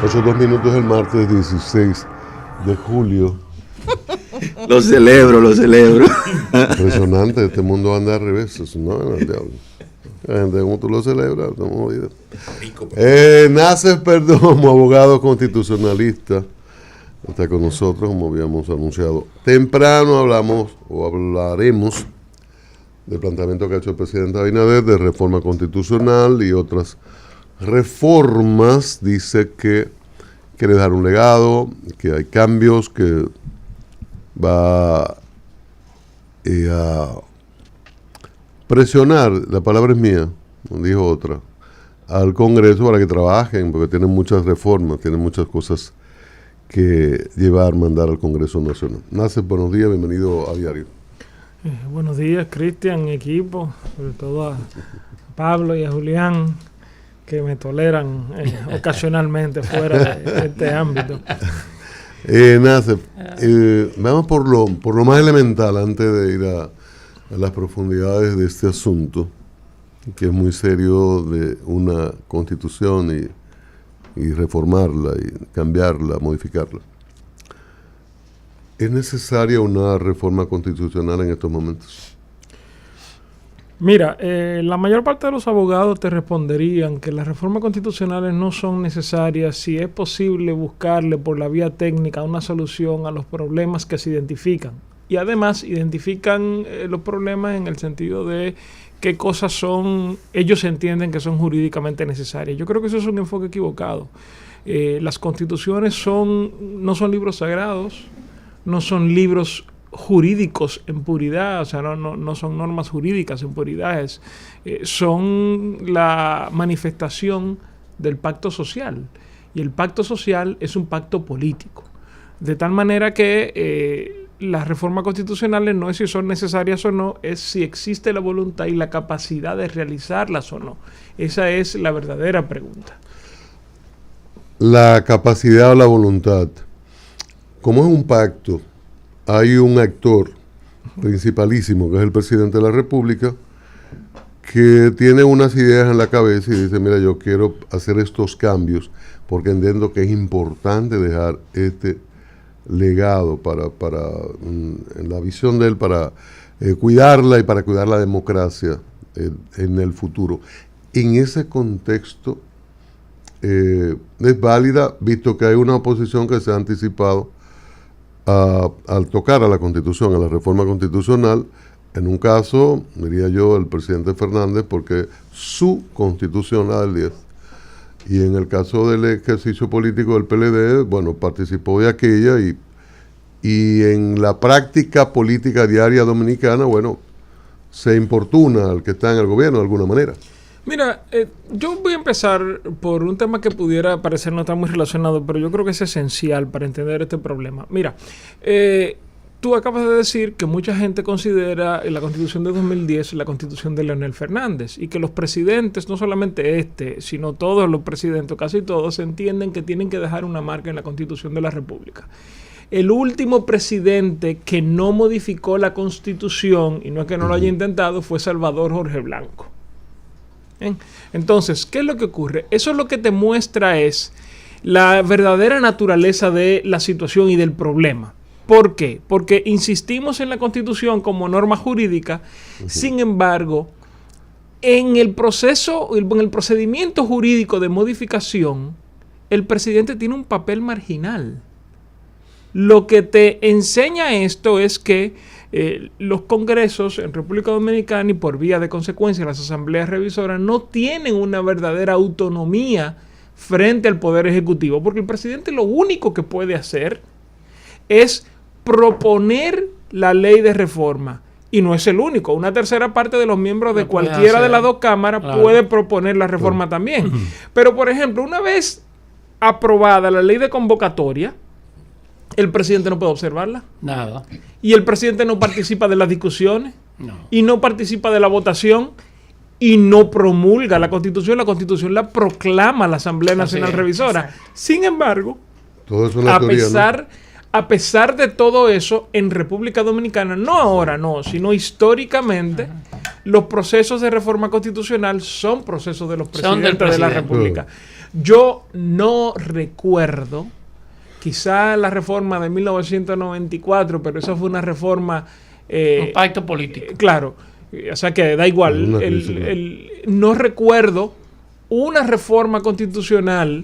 8:02 el martes 16 de julio. Lo celebro. Impresionante, este mundo anda al revés. No, ¿cómo tú lo celebras? Estamos jodidos. Nacer Perdomo, abogado constitucionalista, está con nosotros, como habíamos anunciado. Temprano hablaremos del planteamiento que ha hecho el presidente Abinader de reforma constitucional y otras reformas. Dice que quiere dejar un legado, que hay cambios, que va a presionar, la palabra es mía, dijo otra, al Congreso para que trabajen, porque tienen muchas reformas, tienen muchas cosas que mandar al Congreso Nacional. Nacer, buenos días, bienvenido a Diario. Buenos días, Cristian, equipo, sobre todo a Pablo y a Julián, que me toleran ocasionalmente fuera de este ámbito. Nacer, vamos por lo más elemental antes de ir a las profundidades de este asunto, que es muy serio, de una constitución y reformarla y cambiarla, modificarla. ¿Es necesaria una reforma constitucional en estos momentos? Mira, la mayor parte de los abogados te responderían que las reformas constitucionales no son necesarias si es posible buscarle por la vía técnica una solución a los problemas que se identifican. Y además identifican los problemas en el sentido de qué cosas ellos entienden que son jurídicamente necesarias. Yo creo que eso es un enfoque equivocado. Las constituciones no son libros sagrados, no son libros jurídicos en puridad, o sea, no son normas jurídicas en puridad, son la manifestación del pacto social. Y el pacto social es un pacto político. De tal manera que las reformas constitucionales no es si son necesarias o no, es si existe la voluntad y la capacidad de realizarlas o no. Esa es la verdadera pregunta. La capacidad o la voluntad. Como es un pacto, hay un actor principalísimo, que es el presidente de la República, que tiene unas ideas en la cabeza y dice, mira, yo quiero hacer estos cambios porque entiendo que es importante dejar este legado en la visión de él, para cuidarla y para cuidar la democracia en el futuro. En ese contexto es válida, visto que hay una oposición que se ha anticipado al tocar a la Constitución, a la reforma constitucional. En un caso, diría yo, el presidente Fernández, porque su Constitución, la del 10, y en el caso del ejercicio político del PLD, bueno, participó de aquella y en la práctica política diaria dominicana, bueno, se importuna al que está en el gobierno de alguna manera. Mira, yo voy a empezar por un tema que pudiera parecer no estar muy relacionado, pero yo creo que es esencial para entender este problema. Mira, tú acabas de decir que mucha gente considera la Constitución de 2010 la Constitución de Leonel Fernández y que los presidentes, no solamente sino todos los presidentes, casi todos, entienden que tienen que dejar una marca en la Constitución de la República. El último presidente que no modificó la Constitución, y no es que no lo haya intentado, fue Salvador Jorge Blanco. ¿Bien? Entonces, ¿qué es lo que ocurre? Eso lo que te muestra es la verdadera naturaleza de la situación y del problema. ¿Por qué? Porque insistimos en la Constitución como norma jurídica, sin embargo, en el procedimiento jurídico de modificación, el presidente tiene un papel marginal. Lo que te enseña esto es que los congresos en República Dominicana y por vía de consecuencia las asambleas revisoras no tienen una verdadera autonomía frente al Poder Ejecutivo, porque el presidente lo único que puede hacer es proponer la ley de reforma. Y no es el único. Una tercera parte de los miembros de cualquiera de las dos cámaras puede proponer la reforma también. Pero, por ejemplo, una vez aprobada la ley de convocatoria, el presidente no puede observarla. Nada. Y el presidente no participa de las discusiones. No. Y no participa de la votación. Y no promulga la Constitución. La Constitución la proclama la Asamblea Nacional Revisora. Exacto. Sin embargo, todo es una teoría, a pesar de todo eso, en República Dominicana, no ahora, no, sino históricamente, los procesos de reforma constitucional son procesos de los presidentes de la República. Yo no recuerdo, quizá la reforma de 1994, pero esa fue una reforma... un pacto político. Claro, o sea que da igual. No recuerdo una reforma constitucional,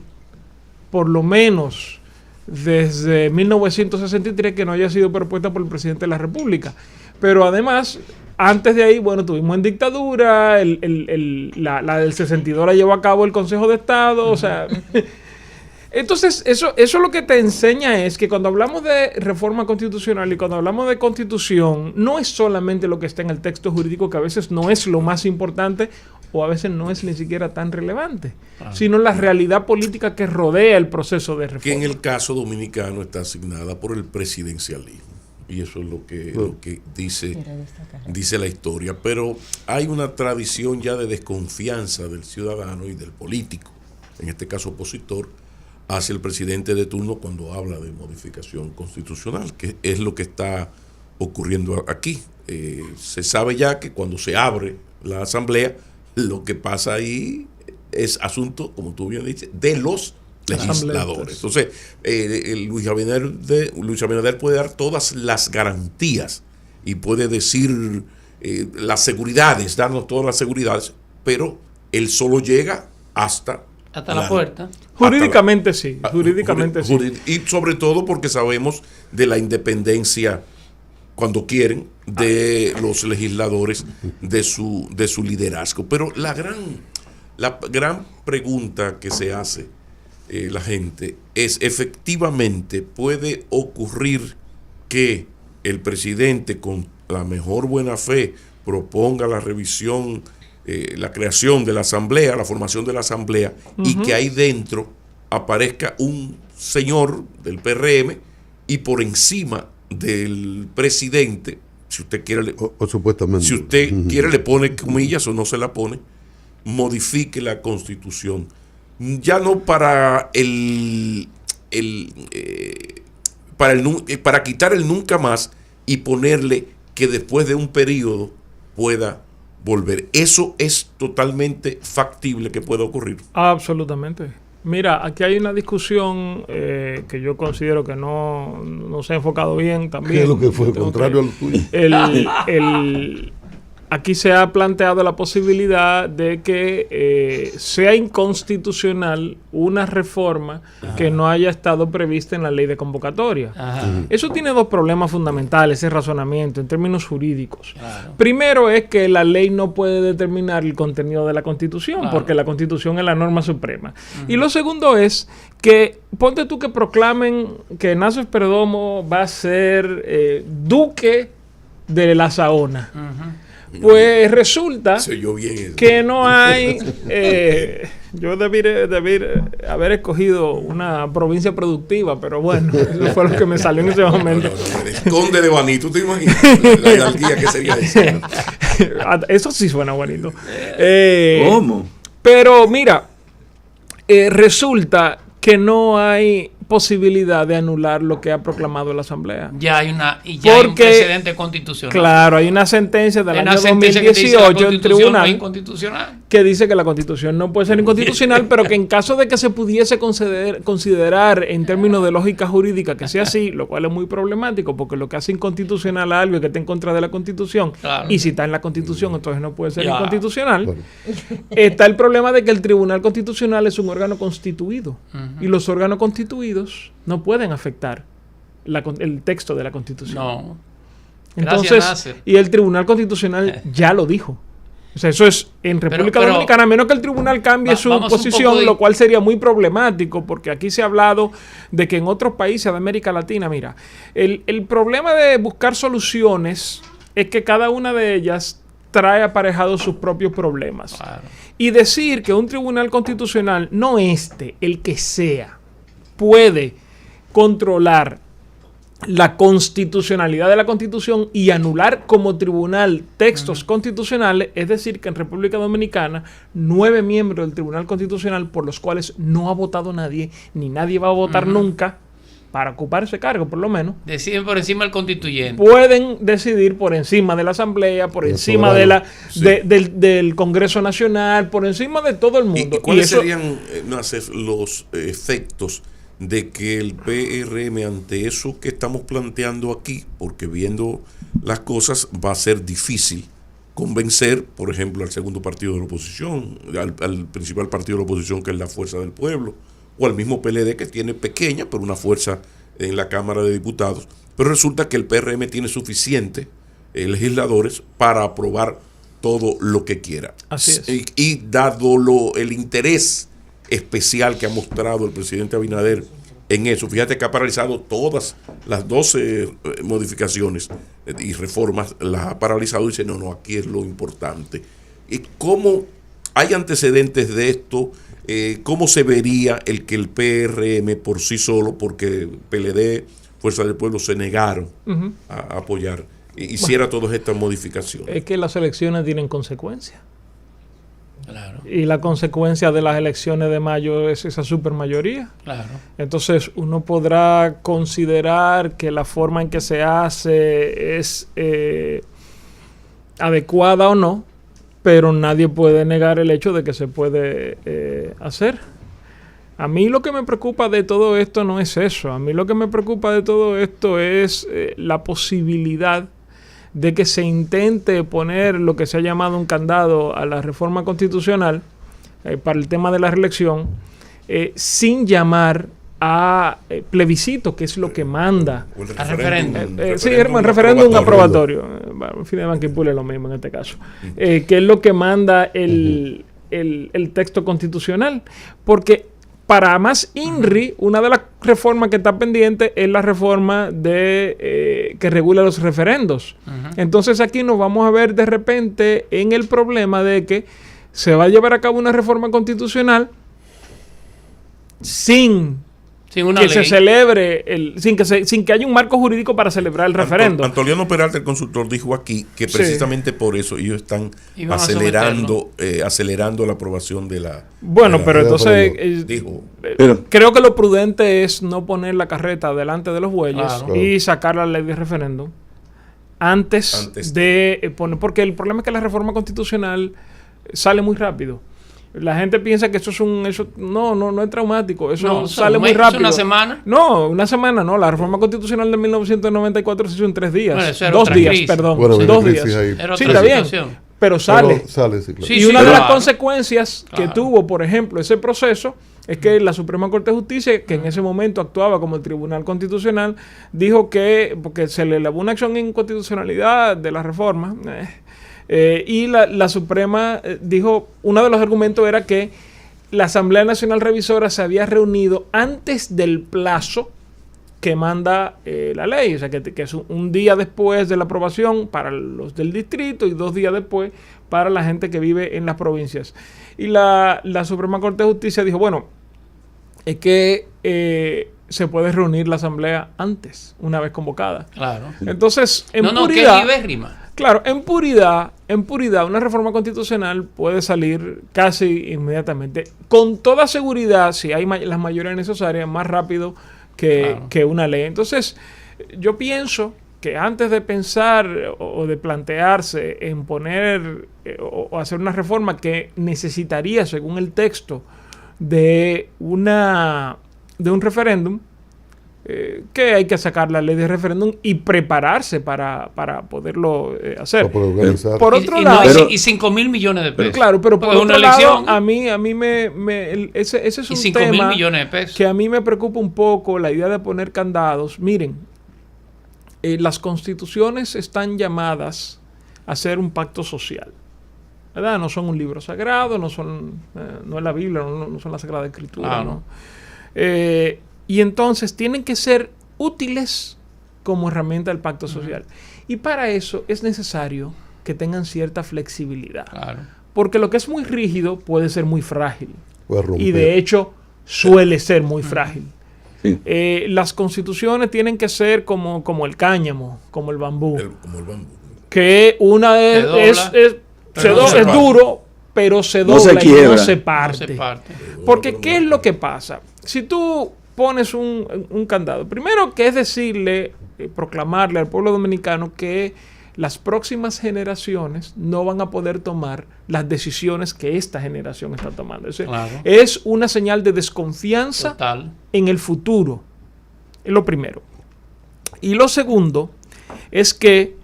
por lo menos desde 1963, que no haya sido propuesta por el presidente de la República. Pero además, antes de ahí, bueno, tuvimos en dictadura, la del 62 la llevó a cabo el Consejo de Estado, o sea... Entonces, eso lo que te enseña es que cuando hablamos de reforma constitucional y cuando hablamos de constitución, no es solamente lo que está en el texto jurídico, que a veces no es lo más importante o a veces no es ni siquiera tan relevante, sino la realidad política que rodea el proceso de reforma. Que en el caso dominicano está asignada por el presidencialismo. Y eso es lo que dice la historia. Pero hay una tradición ya de desconfianza del ciudadano y del político, en este caso opositor, hacia el presidente de turno cuando habla de modificación constitucional, que es lo que está ocurriendo aquí. Se sabe ya que cuando se abre la asamblea, lo que pasa ahí es asunto, como tú bien dices, de los legisladores. Entonces, Luis Abinader puede dar todas las garantías y puede decir las seguridades, darnos todas las seguridades, pero él solo llega hasta la puerta. Jurídicamente sí. Jurídicamente sí. Y sobre todo porque sabemos de la independencia, cuando quieren, de los legisladores, de su liderazgo. Pero la gran pregunta que se hace la gente es, efectivamente, ¿puede ocurrir que el presidente con la mejor buena fe proponga la revisión, la creación de la asamblea, la formación de la asamblea, y que ahí dentro aparezca un señor del PRM y por encima del presidente, si usted quiere, o supuestamente, si usted quiere le pone comillas o no se la pone, modifique la Constitución, ya no para para quitar el nunca más y ponerle que después de un periodo pueda volver. Eso es totalmente factible que pueda ocurrir. Absolutamente. Mira, aquí hay una discusión que yo considero que no se ha enfocado bien también. ¿Qué es lo que fue? Contrario a lo tuyo. Aquí se ha planteado la posibilidad de que sea inconstitucional una reforma que no haya estado prevista en la ley de convocatoria. Eso tiene dos problemas fundamentales, ese razonamiento, en términos jurídicos. Claro. Primero es que la ley no puede determinar el contenido de la Constitución, porque la Constitución es la norma suprema. Y lo segundo es que, ponte tú que proclamen que Nassef Perdomo va a ser duque de la Saona. Pues resulta que no hay... yo debí haber escogido una provincia productiva, pero bueno, eso fue lo que me salió en ese momento. El conde de Baní, ¿tú te imaginas la hidalguía que sería eso? Eso sí suena bonito. ¿Cómo? Pero mira, resulta que no hay posibilidad de anular lo que ha proclamado la Asamblea. Ya hay un precedente constitucional. Claro, hay una sentencia del año 2018 en tribunal que dice que la Constitución no puede ser inconstitucional, pero que en caso de que se pudiese considerar en términos de lógica jurídica que sea así, lo cual es muy problemático, porque lo que hace inconstitucional a algo es que está en contra de la Constitución, y si está en la Constitución, entonces no puede ser inconstitucional. Bueno. Está el problema de que el Tribunal Constitucional es un órgano constituido, y los órganos constituidos no pueden afectar el texto de la Constitución. No. Entonces, y el Tribunal Constitucional ya lo dijo. O sea, eso es en República Dominicana, a menos que el tribunal cambie su posición, lo cual sería muy problemático, porque aquí se ha hablado de que en otros países de América Latina, mira, el problema de buscar soluciones es que cada una de ellas trae aparejados sus propios problemas. Claro. Y decir que un tribunal constitucional, no el que sea, puede controlar la constitucionalidad de la Constitución y anular como tribunal textos constitucionales, es decir, que en República Dominicana 9 miembros del Tribunal Constitucional por los cuales no ha votado nadie, ni nadie va a votar nunca, para ocupar ese cargo, por lo menos. Deciden por encima del constituyente. Pueden decidir por encima de la Asamblea, por encima del Congreso Nacional, por encima de todo el mundo. ¿Y cuáles serían los efectos de que el PRM ante eso que estamos planteando aquí? Porque viendo las cosas va a ser difícil convencer, por ejemplo, al segundo partido de la oposición, al principal partido de la oposición, que es la Fuerza del Pueblo, o al mismo PLD, que tiene pequeña, pero una fuerza en la Cámara de Diputados. Pero resulta que el PRM tiene suficientes legisladores para aprobar todo lo que quiera. Así es. Y dado el interés especial que ha mostrado el presidente Abinader en eso, fíjate que ha paralizado todas las 12 modificaciones y reformas, las ha paralizado y dice, no, aquí es lo importante. ¿Y cómo hay antecedentes de esto? ¿Cómo se vería el que el PRM por sí solo, porque PLD, Fuerza del Pueblo, se negaron a apoyar, hiciera todas estas modificaciones? Es que las elecciones tienen consecuencias. Claro. Y la consecuencia de las elecciones de mayo es esa supermayoría. Claro. Entonces uno podrá considerar que la forma en que se hace es adecuada o no, pero nadie puede negar el hecho de que se puede hacer. A mí lo que me preocupa de todo esto no es eso. A mí lo que me preocupa de todo esto es la posibilidad de que se intente poner lo que se ha llamado un candado a la reforma constitucional para el tema de la reelección, sin llamar a plebiscito, que es lo que manda. A referéndum. Sí, el referéndum aprobatorio. En fin, de Banquipul es lo mismo en este caso. Que es lo que manda el texto constitucional. Porque para más INRI, una de las reformas que está pendiente es la reforma que regula los referendos. Entonces aquí nos vamos a ver de repente en el problema de que se va a llevar a cabo una reforma constitucional sin una que ley se celebre, sin que haya un marco jurídico para celebrar el referendo. Antoliano Peralta, el consultor, dijo aquí que precisamente por eso ellos están acelerando la aprobación de la... Bueno, pero entonces creo que lo prudente es no poner la carreta delante de los bueyes y sacar la ley de referéndum antes de poner, porque el problema es que la reforma constitucional sale muy rápido. La gente piensa que eso no es traumático, eso sale muy rápido. ¿Una semana? No, una semana no. La reforma constitucional de 1994 se hizo en 3 días. Bueno, 2 días, perdón. Bueno, 2 días. Sí, está bien. Pero sale. Sí, claro. Y una de las consecuencias que tuvo, por ejemplo, ese proceso es que la Suprema Corte de Justicia, que en ese momento actuaba como el Tribunal Constitucional, dijo que, porque se le elevó una acción de inconstitucionalidad de la reforma, y la Suprema dijo, uno de los argumentos era que la Asamblea Nacional Revisora se había reunido antes del plazo que manda la ley, o sea que es un día después de la aprobación para los del distrito y 2 días después para la gente que vive en las provincias. Y la Suprema Corte de Justicia dijo, bueno, es que se puede reunir la Asamblea antes, una vez convocada. Claro. Entonces, en puridad... que libérrima. Claro, en puridad, una reforma constitucional puede salir casi inmediatamente. Con toda seguridad, si hay las mayorías necesarias, más rápido que una ley. Entonces, yo pienso que antes de pensar o de plantearse en poner o hacer una reforma que necesitaría, según el texto, de un referéndum, que hay que sacar la ley de referéndum y prepararse para poderlo hacer. Por otro lado, y 5,000 millones de pesos. Claro, pero por otro lado, a mí ese es un 5,000 millones de pesos. Que a mí me preocupa un poco la idea de poner candados. Miren, las constituciones están llamadas a ser un pacto social, ¿verdad? No son un libro sagrado, no es la Biblia, no son la Sagrada Escritura, ¿no? Y entonces tienen que ser útiles como herramienta del pacto social. Y para eso es necesario que tengan cierta flexibilidad. Claro. Porque lo que es muy rígido puede ser muy frágil. Y de hecho suele ser muy frágil. Sí. Las constituciones tienen que ser como el cáñamo, como el bambú. Que una es duro, pero se dobla y no se parte. Porque ¿qué es lo que pasa? Si tú pones un candado? Primero, que es decirle, proclamarle al pueblo dominicano que las próximas generaciones no van a poder tomar las decisiones que esta generación está tomando. Es una señal de desconfianza total en el futuro. Es lo primero. Y lo segundo es que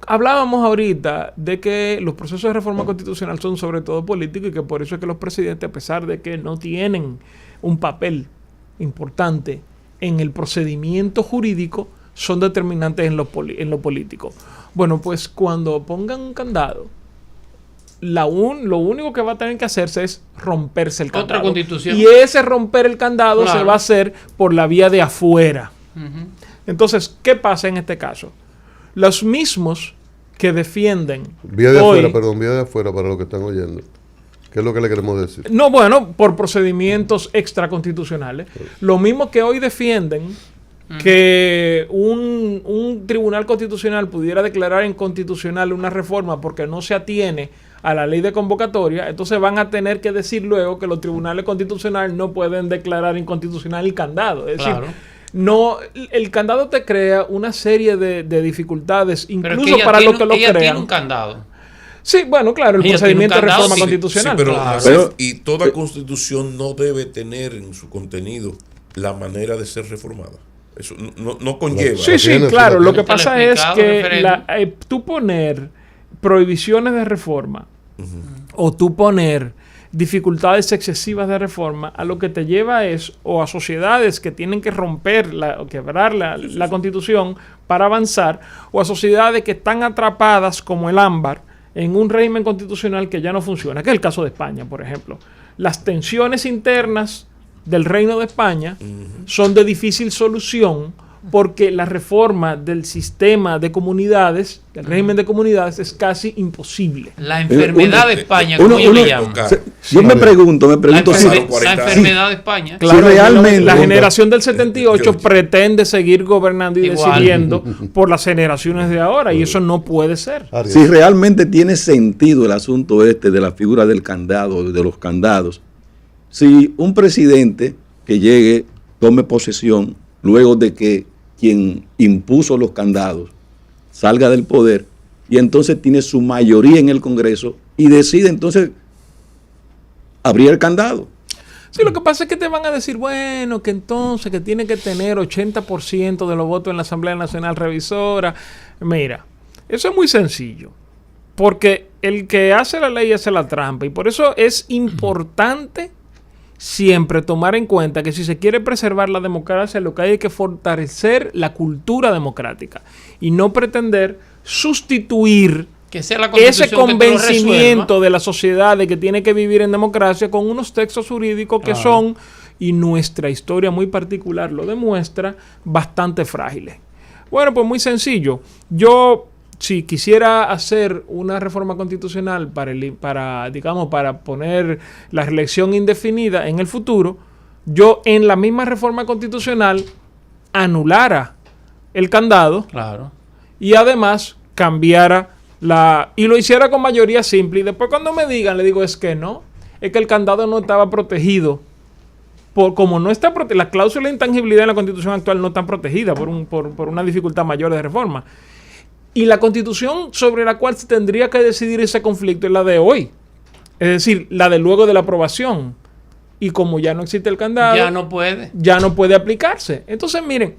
hablábamos ahorita de que los procesos de reforma constitucional son sobre todo políticos y que por eso es que los presidentes, a pesar de que no tienen un papel importante en el procedimiento jurídico, son determinantes en lo político. Bueno, pues cuando pongan un candado, lo único que va a tener que hacerse es romperse el candado. Otra constitución. Y ese romper el candado se va a hacer por la vía de afuera. Entonces, ¿qué pasa en este caso? Los mismos que defienden vía de afuera para los que están oyendo. ¿Qué es lo que le queremos decir? No, bueno, por procedimientos extraconstitucionales. Lo mismo que hoy defienden que un tribunal constitucional pudiera declarar inconstitucional una reforma porque no se atiene a la ley de convocatoria, entonces van a tener que decir luego que los tribunales constitucionales no pueden declarar inconstitucional el candado. Es decir, no, el candado te crea una serie de dificultades, incluso para los que lo crean. Tiene un candado. Sí, bueno, claro, el procedimiento de reforma constitucional. Sí, pero y toda constitución no debe tener en su contenido la manera de ser reformada. Eso no conlleva. Sí, claro. Lo que pasa es que tú poner prohibiciones de reforma o tú poner dificultades excesivas de reforma, a lo que te lleva es o a sociedades que tienen que romper o quebrar la Constitución para avanzar, o a sociedades que están atrapadas como el ámbar en un régimen constitucional que ya no funciona, que es el caso de España, por ejemplo. Las tensiones internas del Reino de España son de difícil solución porque la reforma del sistema de comunidades, del régimen de comunidades, es casi imposible. La enfermedad de España, ¿cómo yo le llamo? Yo me pregunto la enfermedad de España. Claro, si realmente la generación del 78 pretende seguir gobernando y decidiendo por las generaciones de ahora, y eso no puede ser. Si realmente tiene sentido el asunto de la figura del candado, de los candados, si un presidente que llegue, tome posesión, luego de que quien impuso los candados salga del poder, y entonces tiene su mayoría en el Congreso y decide entonces abrir el candado. Sí, lo que pasa es que te van a decir, bueno, que entonces que tiene que tener 80% de los votos en la Asamblea Nacional Revisora. Mira, eso es muy sencillo, porque el que hace la ley hace la trampa, y por eso es importante siempre tomar en cuenta que si se quiere preservar la democracia, lo que hay que fortalecer la cultura democrática y no pretender sustituir ese convencimiento de la sociedad de que tiene que vivir en democracia con unos textos jurídicos que son, y nuestra historia muy particular lo demuestra, bastante frágiles. Bueno, pues muy sencillo. Yo, si quisiera hacer una reforma constitucional para poner la reelección indefinida en el futuro, yo en la misma reforma constitucional anulara el candado y además cambiara y lo hiciera con mayoría simple. Y después cuando me digan, le digo, es que no, es que el candado no estaba protegido. Como no está la cláusula de intangibilidad en la Constitución actual no está protegida por una dificultad mayor de reforma. Y la Constitución sobre la cual se tendría que decidir ese conflicto es la de hoy. Es decir, la de luego de la aprobación. Y como ya no existe el candado, ya no puede aplicarse. Entonces, miren,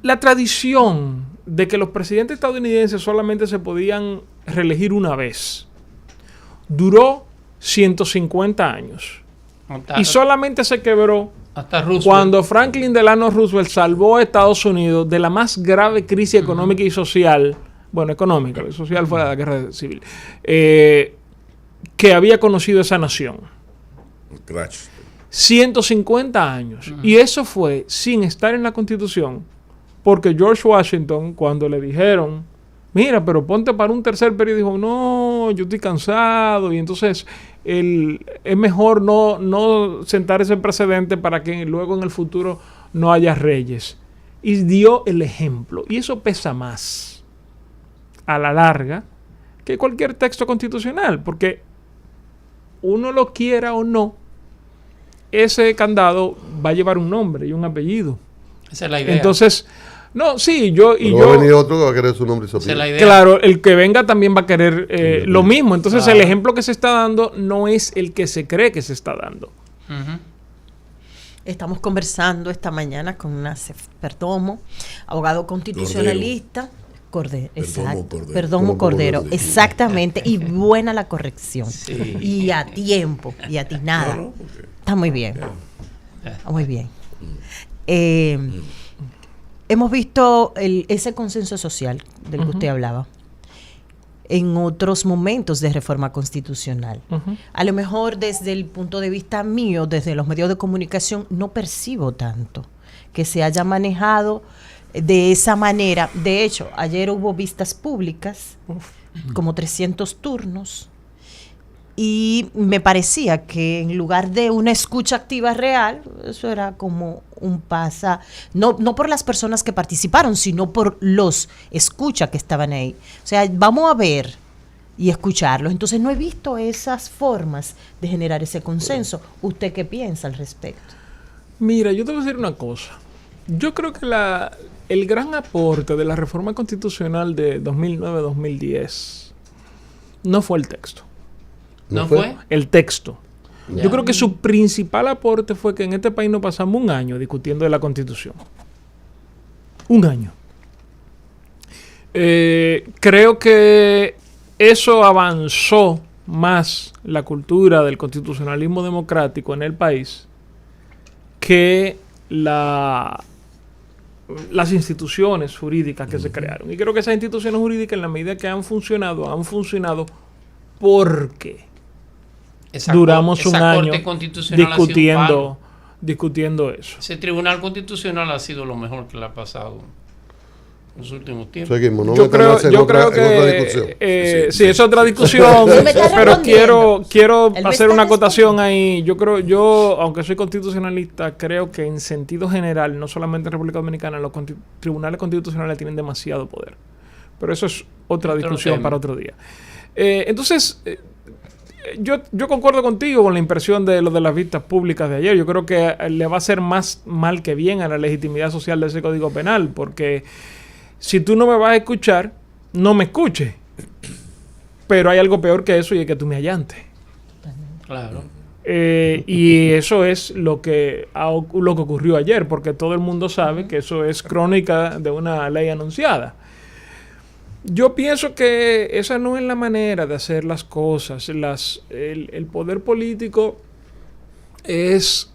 la tradición de que los presidentes estadounidenses solamente se podían reelegir una vez duró 150 años. Y solamente se quebró cuando Franklin Delano Roosevelt salvó a Estados Unidos de la más grave crisis económica y social, económica, social fue la guerra civil, que había conocido esa nación. 150 años. Y eso fue sin estar en la Constitución, porque George Washington, cuando le dijeron, mira, pero ponte para un tercer periodo, dijo, no, yo estoy cansado, y entonces es mejor no sentar ese precedente para que luego en el futuro no haya reyes. Y dio el ejemplo. Y eso pesa más a la larga que cualquier texto constitucional, porque uno lo quiera o no, ese candado va a llevar un nombre y un apellido. Esa es la idea. Entonces, no, sí, va a venir otro que va a querer su nombre y su apellido. Esa es la idea. Claro, el que venga también va a querer lo mismo. Entonces, el ejemplo que se está dando no es el que se cree que se está dando. Estamos conversando esta mañana con Nacef Perdomo, abogado constitucionalista. Perdomo Cordero, exactamente, y buena la corrección. Sí. Y a tiempo, y atinada. No, está muy bien. Está muy bien. Hemos visto ese consenso social del que usted hablaba en otros momentos de reforma constitucional. A lo mejor desde el punto de vista mío, desde los medios de comunicación, no percibo tanto que se haya manejado de esa manera. De hecho, ayer hubo vistas públicas, como 300 turnos, y me parecía que en lugar de una escucha activa real, eso era como un pasa, no por las personas que participaron, sino por los escucha que estaban ahí. O sea, vamos a ver y escucharlos. Entonces no he visto esas formas de generar ese consenso. ¿Usted qué piensa al respecto? Mira, yo te voy a decir una cosa. Yo creo que el gran aporte de la reforma constitucional de 2009-2010 no fue el texto. ¿No fue? El texto. Ya. Yo creo que su principal aporte fue que en este país no pasamos un año discutiendo de la Constitución. Un año. Creo que eso avanzó más la cultura del constitucionalismo democrático en el país que las instituciones jurídicas que se crearon. Y creo que esas instituciones jurídicas, en la medida que han funcionado porque duramos un año discutiendo eso. Ese tribunal constitucional ha sido lo mejor que le ha pasado en los últimos tiempos. Yo creo que sí, es otra discusión, pero quiero hacer una acotación ahí. Yo, aunque soy constitucionalista, creo que en sentido general, no solamente en República Dominicana, los tribunales constitucionales tienen demasiado poder. Pero eso es otra discusión para otro día. Entonces, yo concuerdo contigo con la impresión de lo de las vistas públicas de ayer. Yo creo que le va a hacer más mal que bien a la legitimidad social de ese Código Penal, porque si tú no me vas a escuchar, no me escuches. Pero hay algo peor que eso, y es que tú me allantes. Claro. Y eso es lo que ocurrió ayer, porque todo el mundo sabe que eso es crónica de una ley anunciada. Yo pienso que esa no es la manera de hacer las cosas. El poder político es,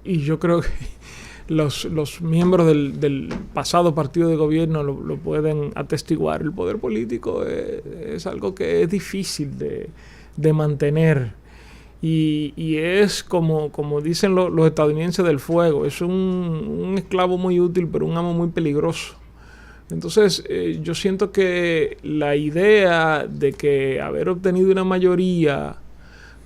y yo creo que los miembros del pasado partido de gobierno lo pueden atestiguar, el poder político es algo que es difícil de mantener. Y es como dicen los estadounidenses del fuego, es un esclavo muy útil, pero un amo muy peligroso. Entonces, yo siento que la idea de que haber obtenido una mayoría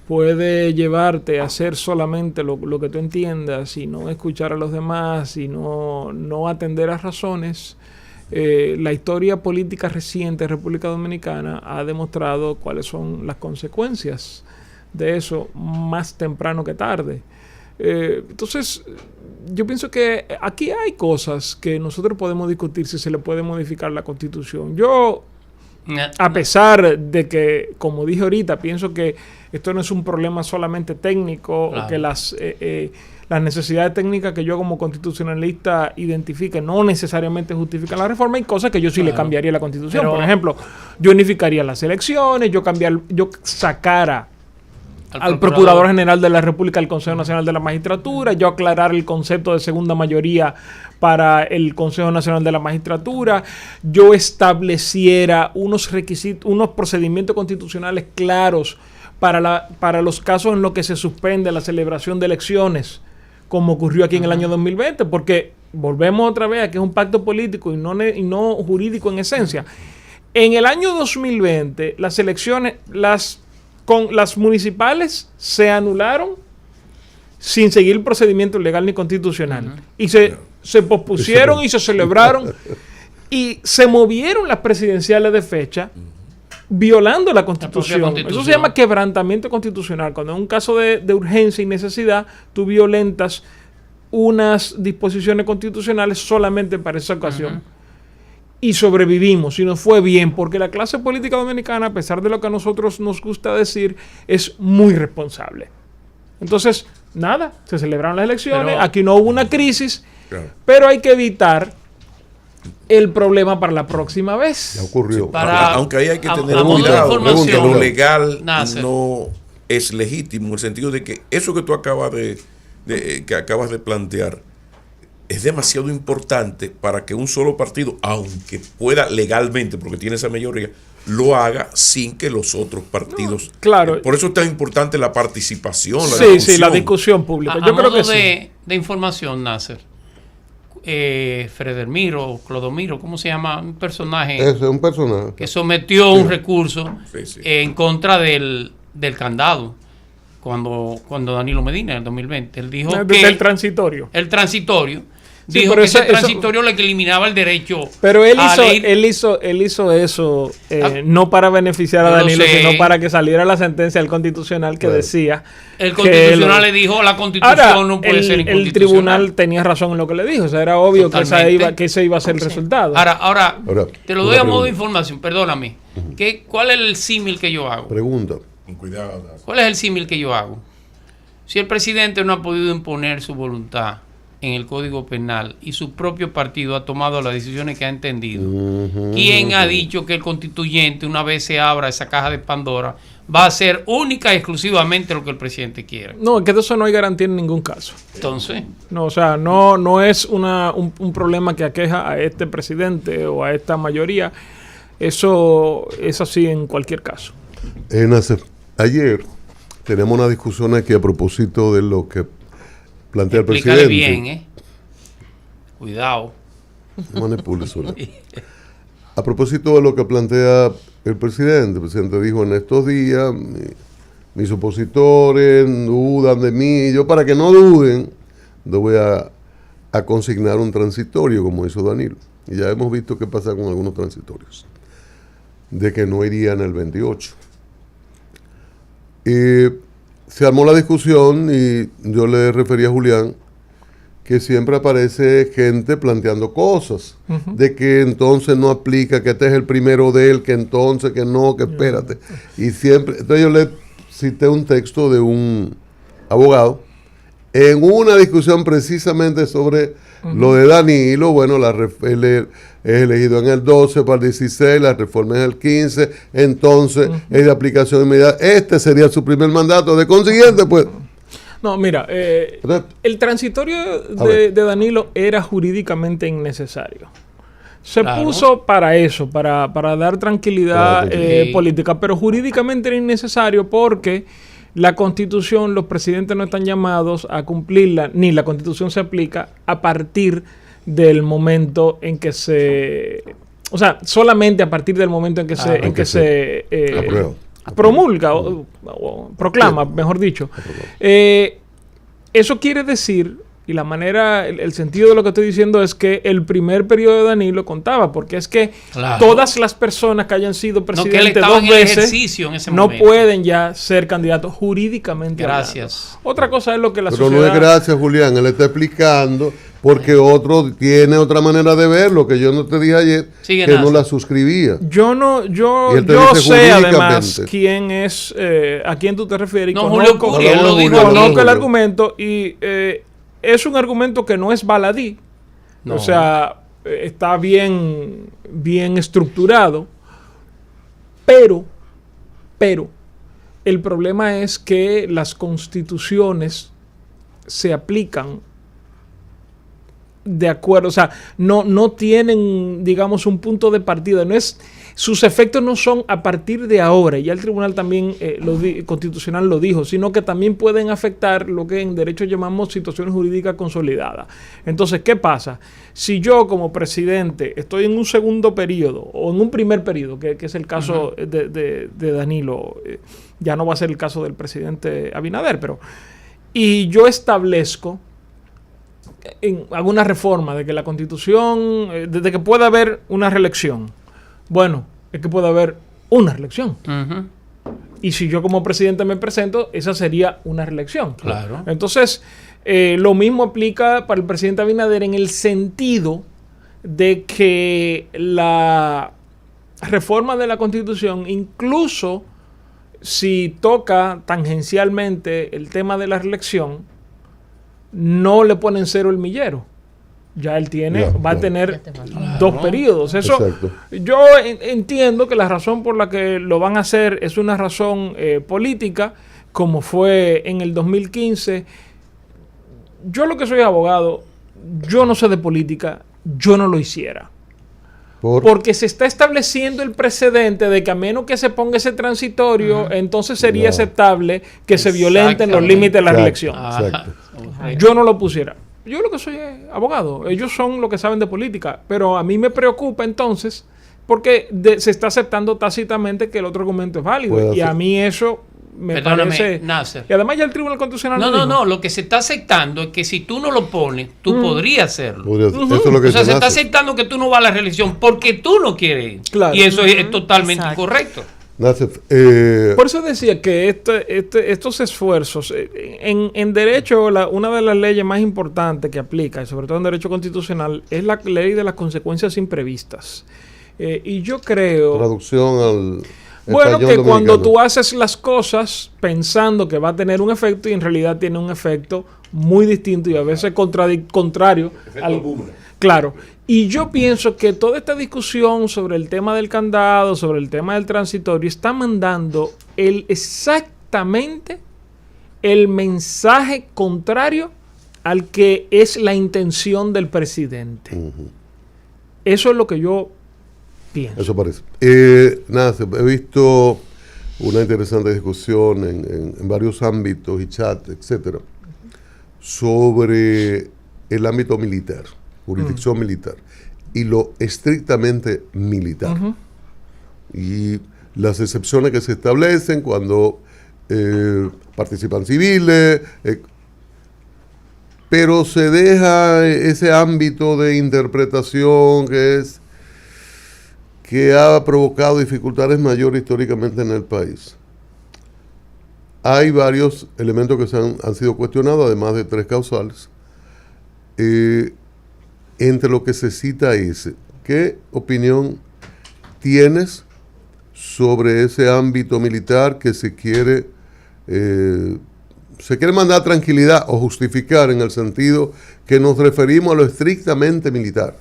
puede llevarte a hacer solamente lo que tú entiendas y no escuchar a los demás y no atender a razones, la historia política reciente de República Dominicana ha demostrado cuáles son las consecuencias de eso más temprano que tarde. Entonces, yo pienso que aquí hay cosas que nosotros podemos discutir si se le puede modificar la Constitución. Yo, a pesar de que, como dije ahorita, pienso que esto no es un problema solamente técnico, claro, o que las necesidades técnicas que yo como constitucionalista identifique no necesariamente justifican la reforma. Hay cosas que yo sí, claro, le cambiaría a la Constitución. Pero, por ejemplo, yo unificaría las elecciones, yo sacara al Procurador General de la República del Consejo Nacional de la Magistratura, yo aclarar el concepto de segunda mayoría para el Consejo Nacional de la Magistratura, yo estableciera unos requisitos, unos procedimientos constitucionales claros para los casos en los que se suspende la celebración de elecciones, como ocurrió aquí en el año 2020, porque volvemos otra vez a que es un pacto político y no jurídico en esencia. En el año 2020, las elecciones, con las municipales se anularon sin seguir el procedimiento legal ni constitucional. Y se pospusieron y se celebraron y se movieron las presidenciales de fecha violando la Constitución. Constitución. Eso se llama quebrantamiento constitucional. Cuando en un caso de urgencia y necesidad, tú violentas unas disposiciones constitucionales solamente para esa ocasión. Y sobrevivimos, y nos fue bien, porque la clase política dominicana, a pesar de lo que a nosotros nos gusta decir, es muy responsable. Entonces, nada, se celebraron las elecciones, aquí no hubo una crisis, pero hay que evitar el problema para la próxima vez. Ya ocurrió. Aunque ahí hay que tener cuidado, que lo legal no es legítimo, en el sentido de que eso que tú acabas de plantear es demasiado importante para que un solo partido, aunque pueda legalmente, porque tiene esa mayoría, lo haga sin que los otros partidos. Claro. Por eso es tan importante la participación, la discusión pública. Yo creo que de información, Nasser, Fredermiro, Clodomiro, ¿cómo se llama? Un personaje. Ese es un personaje. Que sometió un recurso en contra del candado. Cuando Danilo Medina en el 2020, él dijo que el transitorio. El transitorio. Sí, dijo que ese transitorio le eliminaba el derecho. Pero él hizo eso no para beneficiar a Danilo, sino para que saliera la sentencia del Constitucional que decía. El Constitucional le dijo, la Constitución no puede ser inconstitucional. El Tribunal tenía razón en lo que le dijo. O sea, era obvio que ese iba a ser el resultado. Ahora te lo doy a modo de información, perdóname. ¿Cuál es el símil que yo hago? Pregunta. Cuidado. ¿Cuál es el símil que yo hago? Si el presidente no ha podido imponer su voluntad en el Código Penal y su propio partido ha tomado las decisiones que ha entendido, ¿quién ha dicho que el constituyente, una vez se abra esa caja de Pandora, va a hacer única y exclusivamente lo que el presidente quiere? No, es que de eso no hay garantía en ningún caso. Entonces, no, o sea, no es un problema que aqueja a este presidente o a esta mayoría. Eso es así en cualquier caso. Ayer tenemos una discusión aquí a propósito de lo que plantea el presidente. Explícale bien, Cuidado. No manipule sola. A propósito de lo que plantea el presidente dijo: en estos días mis opositores dudan de mí. Yo, para que no duden, no voy a consignar un transitorio como hizo Danilo. Y ya hemos visto qué pasa con algunos transitorios, de que no irían el 28. Se armó la discusión y yo le refería a Julián que siempre aparece gente planteando cosas, de que entonces no aplica, que este es el primero de él, que entonces, que no, que espérate. Y siempre, entonces yo le cité un texto de un abogado en una discusión precisamente sobre lo de Danilo. Bueno, él es elegido en el 12 para el 16, la reforma es el 15, entonces es de aplicación inmediata. Este sería su primer mandato, de consiguiente, pues. No, mira, el transitorio de Danilo era jurídicamente innecesario. Se puso para eso, para dar tranquilidad política, pero jurídicamente era innecesario porque la Constitución, los presidentes no están llamados a cumplirla, ni la Constitución se aplica a partir del momento en que o sea, solamente a partir del momento en que se promulga o proclama, mejor dicho. Eso quiere decir, y la manera, el sentido de lo que estoy diciendo es que el primer periodo de Danilo contaba, porque es que todas las personas que hayan sido presidentes dos veces no pueden ya ser candidatos jurídicamente. Gracias. Otra cosa es lo que la Pero sociedad... no es gracias, Julián, él está explicando porque otro tiene otra manera de verlo, que yo no te dije ayer, que no la suscribía. Yo sé además quién es, a quién tú te refieres, y conozco el argumento, y es un argumento que no es baladí, o sea, está bien estructurado, pero el problema es que las constituciones se aplican de acuerdo, o sea, no tienen, digamos, un punto de partida, sus efectos no son a partir de ahora, ya el tribunal también constitucional lo dijo, sino que también pueden afectar lo que en derecho llamamos situaciones jurídicas consolidadas. Entonces, ¿qué pasa? Si yo como presidente estoy en un segundo periodo o en un primer periodo, que es el caso de Danilo, ya no va a ser el caso del presidente Abinader, y yo establezco hago una reforma de que la Constitución, de que pueda haber una reelección. Bueno, es que puede haber una reelección. Ujú. Y si yo como presidente me presento, esa sería una reelección. Claro. Entonces, lo mismo aplica para el presidente Abinader en el sentido de que la reforma de la Constitución, incluso si toca tangencialmente el tema de la reelección, no le ponen cero el millero. Ya él va a tener dos periodos. Eso, Exacto. yo entiendo que la razón por la que lo van a hacer es una razón política, como fue en el 2015. Yo lo que soy abogado, yo no sé de política, yo no lo hiciera. Porque se está estableciendo el precedente de que a menos que se ponga ese transitorio, entonces sería aceptable que se violenten los límites de la reelección. Exacto. Yo no lo pusiera. Yo lo que soy es abogado. Ellos son los que saben de política. Pero a mí me preocupa entonces porque se está aceptando tácitamente que el otro argumento es válido. Y a mí eso me parece... Nasser. Y además ya el Tribunal Constitucional No. Lo que se está aceptando es que si tú no lo pones, tú podrías hacerlo. Eso es lo que O sea, se está hace. aceptando que tú no vas a la reelección porque tú no quieres ir. Claro. Y eso es totalmente incorrecto. Nasef, Por eso decía que estos esfuerzos, en derecho, una de las leyes más importantes que aplica, y sobre todo en derecho constitucional, es la ley de las consecuencias imprevistas. Y yo creo... traducción al Bueno, español que cuando dominicano. tú haces las cosas pensando que va a tener un efecto y en realidad tiene un efecto muy distinto y a veces contrario al... Claro. Y yo pienso que toda esta discusión sobre el tema del candado, sobre el tema del transitorio, está mandando exactamente el mensaje contrario al que es la intención del presidente. Eso es lo que yo pienso. Eso parece. Nasef, he visto una interesante discusión en varios ámbitos y chats, etcétera, sobre el ámbito militar, jurisdicción militar y lo estrictamente militar. Y las excepciones que se establecen cuando participan civiles, pero se deja ese ámbito de interpretación que ha provocado dificultades mayores históricamente en el país. Hay varios elementos que han sido cuestionados, además de 3 causales. Entre lo que se cita ese, ¿qué opinión tienes sobre ese ámbito militar que se quiere mandar tranquilidad o justificar en el sentido que nos referimos a lo estrictamente militar?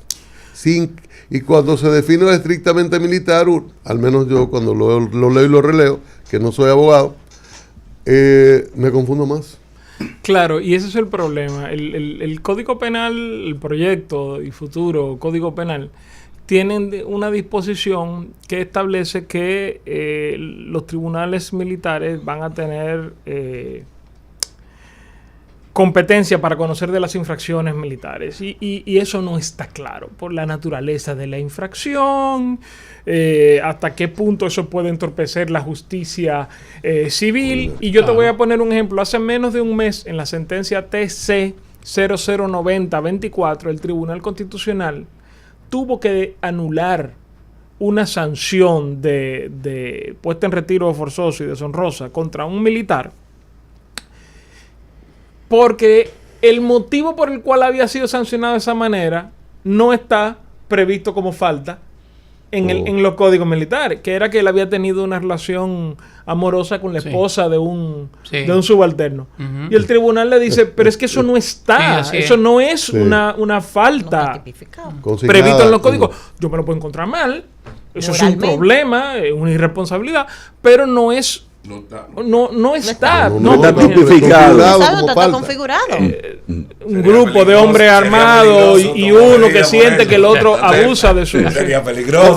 Y cuando se define lo estrictamente militar, al menos yo cuando lo leo y lo releo, que no soy abogado, me confundo más. Claro, y ese es el problema. El Código Penal, el proyecto y futuro Código Penal, tienen una disposición que establece que los tribunales militares van a tener competencia para conocer de las infracciones militares. Y eso no está claro por la naturaleza de la infracción, hasta qué punto eso puede entorpecer la justicia civil. Y yo te voy a poner un ejemplo. Hace menos de un mes, en la sentencia TC 0090-24, el Tribunal Constitucional tuvo que anular una sanción de puesta en retiro forzoso y deshonrosa contra un militar, porque el motivo por el cual había sido sancionado de esa manera no está previsto como falta en los códigos militares, que era que él había tenido una relación amorosa con la esposa de un subalterno. Y el tribunal le dice, pero es que eso no está, eso no es una falta prevista en los códigos. Yo me lo puedo encontrar mal, eso es un problema, una irresponsabilidad, pero no es... No está tipificado. Está configurado. Un grupo de hombres armados y uno que siente que el otro abusa de su... Sería peligroso.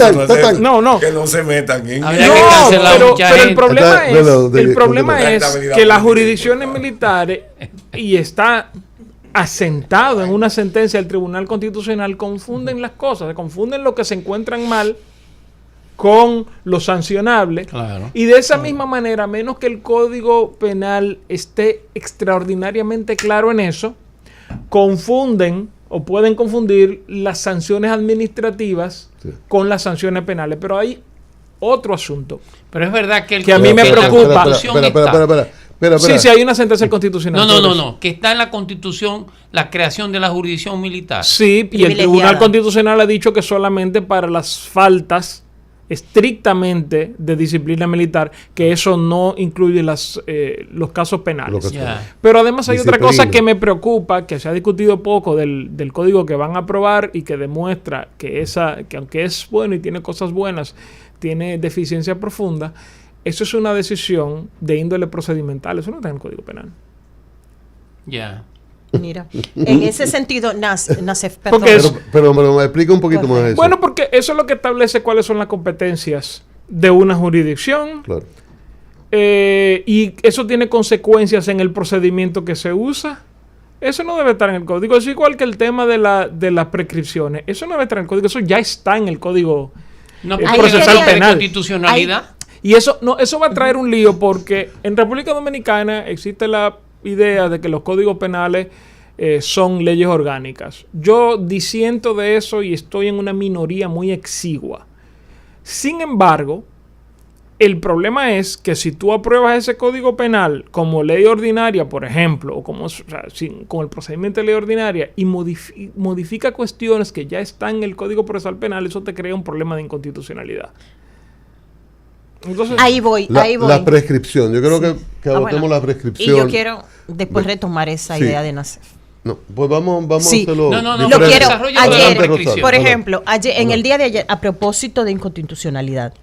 No. Que no se metan en... Pero el problema es que las jurisdicciones militares, y está asentado en una sentencia del Tribunal Constitucional, confunden las cosas, confunden lo que se encuentran mal con lo sancionable. Y de esa misma manera, a menos que el Código Penal esté extraordinariamente claro en eso, confunden o pueden confundir las sanciones administrativas con las sanciones penales. Pero hay otro asunto. Pero es verdad que, que a mí me preocupa. Espera. Sí, hay una sentencia constitucional. No, que está en la Constitución la creación de la jurisdicción militar. Sí, y el Tribunal Constitucional ha dicho que solamente para las faltas estrictamente de disciplina militar, que eso no incluye los casos penales. Pero además hay otra cosa que me preocupa, que se ha discutido poco del código que van a aprobar y que demuestra que aunque es bueno y tiene cosas buenas, tiene deficiencia profunda. Eso es una decisión de índole procedimental, eso no está en el Código Penal. Mira, en ese sentido, Nacef, perdón. Pero me explica un poquito más eso. Bueno, porque eso es lo que establece cuáles son las competencias de una jurisdicción. Claro. Y eso tiene consecuencias en el procedimiento que se usa. Eso no debe estar en el código. Es igual que el tema de las prescripciones. Eso no debe estar en el código. Eso ya está en el código procesal penal. Constitucionalidad. Y eso va a traer un lío porque en República Dominicana existe la idea de que los códigos penales son leyes orgánicas. Yo disiento de eso y estoy en una minoría muy exigua. Sin embargo, el problema es que si tú apruebas ese código penal como ley ordinaria, por ejemplo, o con el procedimiento de ley ordinaria y modifica cuestiones que ya están en el Código Procesal Penal, eso te crea un problema de inconstitucionalidad. Entonces, ahí voy. La prescripción. Yo creo que adoptemos la prescripción. Y yo quiero después retomar esa idea de Nacef. No, pues vamos a hacerlo. Lo quiero. Ayer, por ejemplo, en el día de ayer, a propósito de inconstitucionalidad,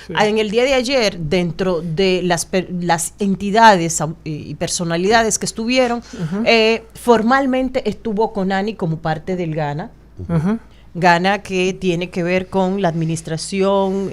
en el día de ayer, dentro de las entidades y personalidades que estuvieron, formalmente estuvo Conani como parte del GANA. GANA, que tiene que ver con la administración,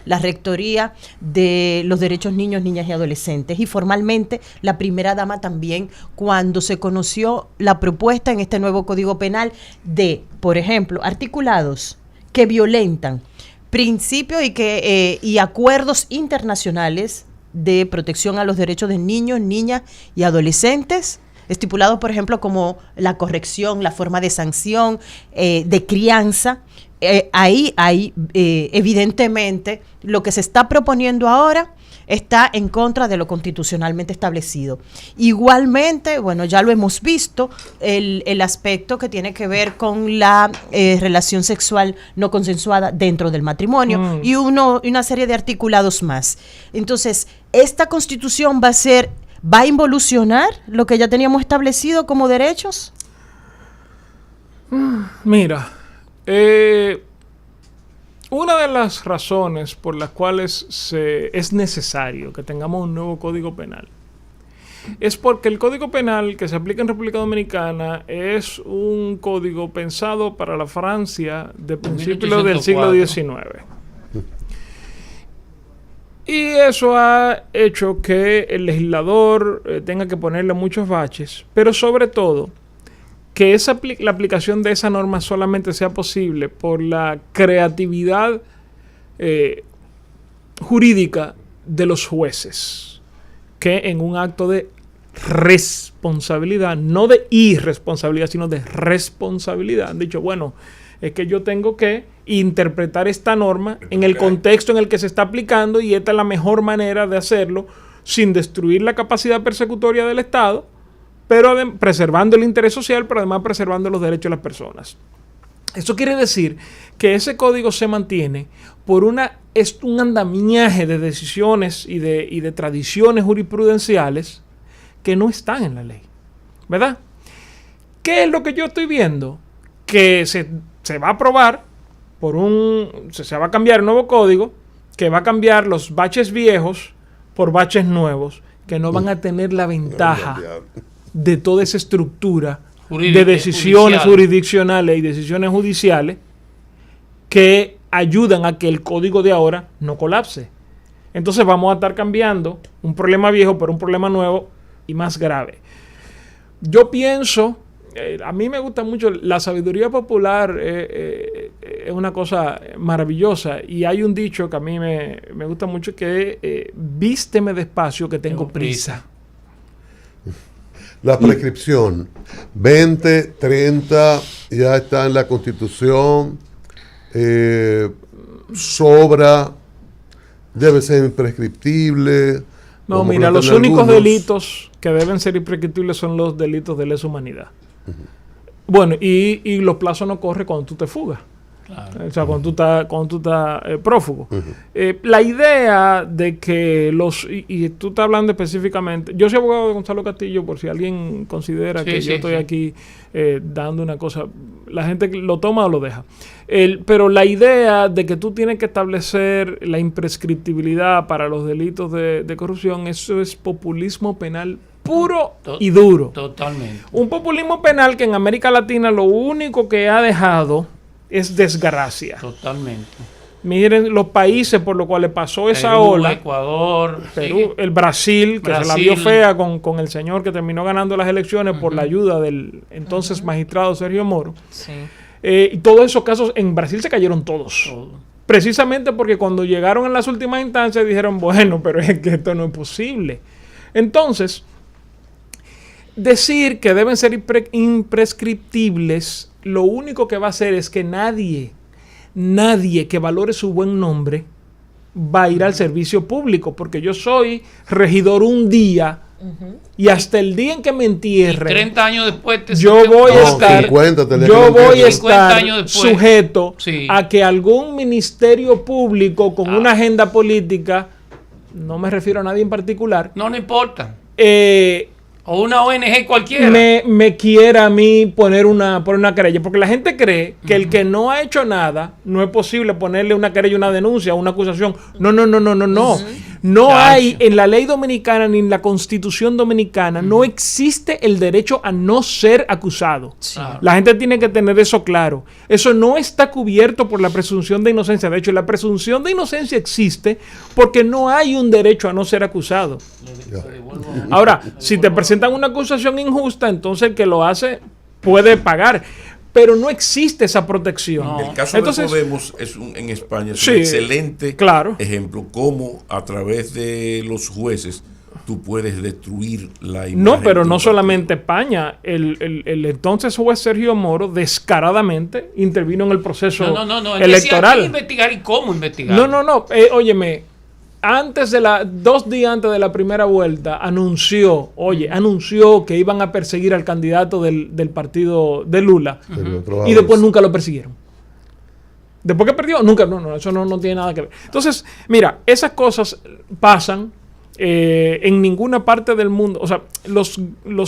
la rectoría de los derechos niños, niñas y adolescentes. Y formalmente la primera dama también, cuando se conoció la propuesta en este nuevo Código Penal de, por ejemplo, articulados que violentan principios y acuerdos internacionales de protección a los derechos de niños, niñas y adolescentes, estipulados, por ejemplo, como la corrección, la forma de sanción, de crianza. Ahí evidentemente, lo que se está proponiendo ahora está en contra de lo constitucionalmente establecido. Igualmente, bueno, ya lo hemos visto, el aspecto que tiene que ver con la relación sexual no consensuada dentro del matrimonio y una serie de articulados más. Entonces, esta Constitución ¿va a involucionar lo que ya teníamos establecido como derechos? Mira, una de las razones por las cuales es necesario que tengamos un nuevo Código Penal es porque el Código Penal que se aplica en República Dominicana es un código pensado para la Francia de principios del siglo XIX. Y eso ha hecho que el legislador tenga que ponerle muchos baches, pero sobre todo que la aplicación de esa norma solamente sea posible por la creatividad jurídica de los jueces, que en un acto de responsabilidad, no de irresponsabilidad, sino de responsabilidad, han dicho, bueno, es que yo tengo que interpretar esta norma en el contexto en el que se está aplicando y esta es la mejor manera de hacerlo sin destruir la capacidad persecutoria del Estado, pero preservando el interés social, pero además preservando los derechos de las personas. Eso quiere decir que ese código se mantiene por un andamiaje de decisiones y de tradiciones jurisprudenciales que no están en la ley, ¿verdad? ¿Qué es lo que yo estoy viendo? Que se va a aprobar se va a cambiar el nuevo código, que va a cambiar los baches viejos por baches nuevos, que no van a tener la ventaja de toda esa estructura de decisiones jurisdiccionales y decisiones judiciales que ayudan a que el código de ahora no colapse. Entonces vamos a estar cambiando un problema viejo por un problema nuevo y más grave. Yo pienso, a mí me gusta mucho, la sabiduría popular es una cosa maravillosa y hay un dicho que a mí me gusta mucho que vísteme despacio que tengo prisa. La prescripción, 20, 30, ya está en la Constitución, sobra, debe ser imprescriptible. No, como mira, los plantean únicos algunos. delitos que deben ser imprescriptibles son los delitos de lesa humanidad. Bueno, y los plazos no corren cuando tú te fugas. Claro. O sea, cuando tú estás prófugo. La idea de que y tú estás hablando específicamente, yo soy abogado de Gonzalo Castillo, por si alguien considera Sí, que sí, yo estoy sí. aquí dando una cosa, la gente lo toma o lo deja. Pero la idea de que tú tienes que establecer la imprescriptibilidad para los delitos de corrupción, eso es populismo penal puro y duro. Totalmente. Un populismo penal que en América Latina lo único que ha dejado es desgracia. Totalmente. Miren los países por los cuales pasó esa Perú, ola. Ecuador, Perú, sigue. el Brasil, que se la Brasil. vio fea con el señor que terminó ganando las elecciones por la ayuda del entonces magistrado Sergio Moro. Sí. Y todos esos casos en Brasil se cayeron todos. Todo. Precisamente porque cuando llegaron en las últimas instancias dijeron, bueno, pero es que esto no es posible. Entonces, decir que deben ser imprescriptibles, lo único que va a hacer es que nadie que valore su buen nombre va a ir al servicio público, porque yo soy regidor un día y hasta el día en que me Y entierren, 30 años después te yo voy a No, estar, 50 tenés yo que voy a mantener. 50 estar años después. sujeto Sí. a que algún ministerio público con una agenda política, no me refiero a nadie en particular, No importa. eh, O una ONG cualquiera. me quiera a mí poner una querella. Porque la gente cree que el que no ha hecho nada, no es posible ponerle una querella, una denuncia, una acusación. No. No hay en la ley dominicana ni en la Constitución dominicana, no existe el derecho a no ser acusado. Claro. La gente tiene que tener eso claro. Eso no está cubierto por la presunción de inocencia. De hecho, la presunción de inocencia existe porque no hay un derecho a no ser acusado. Ahora, si te presentan una acusación injusta, entonces el que lo hace puede pagar. Pero no existe esa protección. No. El caso Entonces, de Podemos en España es sí, un excelente claro. ejemplo cómo a través de los jueces tú puedes destruir la imagen. no, pero de no un solamente partido. España. El entonces juez Sergio Moro descaradamente intervino en el proceso No. Él decía electoral. quién investigar y cómo investigar. No. Óyeme, 2 días antes de la primera vuelta, anunció que iban a perseguir al candidato del partido de Lula. Y después nunca lo persiguieron. Después que perdió, nunca, eso no tiene nada que ver. Entonces, mira, esas cosas pasan en ninguna parte del mundo. O sea, los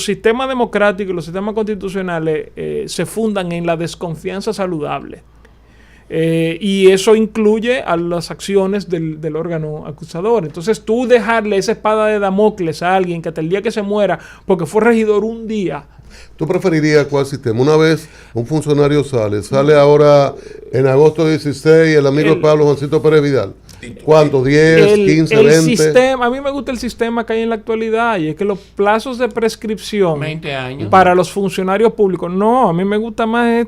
sistemas democráticos, los sistemas constitucionales se fundan en la desconfianza saludable. Y eso incluye a las acciones del órgano acusador. Entonces, tú dejarle esa espada de Damocles a alguien que hasta el día que se muera, porque fue regidor un día. ¿Tú preferirías cuál sistema? Una vez un funcionario sale ahora en agosto 16 el amigo de Pablo Juancito Pérez Vidal. ¿Cuánto? ¿10, 15, 20? Sistema, a mí me gusta el sistema que hay en la actualidad, y es que los plazos de prescripción 20 años. para los funcionarios públicos, no, a mí me gusta más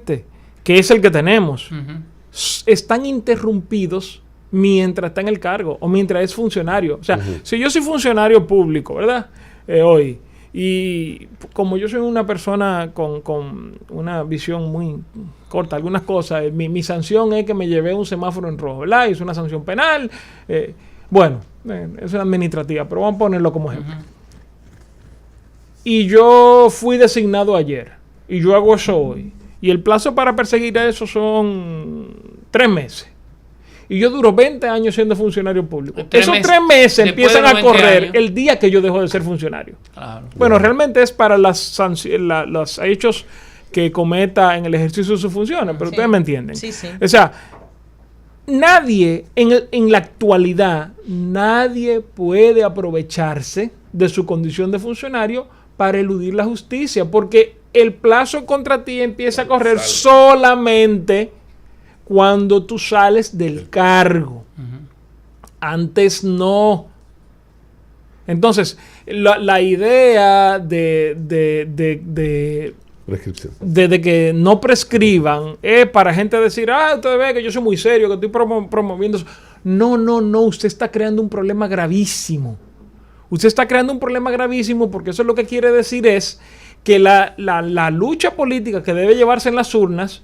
que es el que tenemos. Están interrumpidos mientras está en el cargo o mientras es funcionario. O sea, si yo soy funcionario público, ¿verdad? Hoy, y como yo soy una persona con una visión muy corta, algunas cosas, mi sanción es que me llevé un semáforo en rojo, ¿verdad? Y es una sanción penal. Es una administrativa, pero vamos a ponerlo como ejemplo. Y yo fui designado ayer, y yo hago eso hoy. Y el plazo para perseguir eso son 3 meses. Y yo duro 20 años siendo funcionario público. Esos 3 meses empiezan a correr el día que yo dejo de ser funcionario. Claro. Bueno, realmente es para los hechos que cometa en el ejercicio de sus funciones, pero ustedes me entienden. Sí. O sea, nadie, en la actualidad, nadie puede aprovecharse de su condición de funcionario para eludir la justicia, porque el plazo contra ti empieza a correr solamente cuando tú sales del cargo. Antes no. Entonces, la idea de que no prescriban es para gente decir, usted ve que yo soy muy serio, que estoy promoviendo eso. No, usted está creando un problema gravísimo. Usted está creando un problema gravísimo porque eso lo que quiere decir es que la lucha política que debe llevarse en las urnas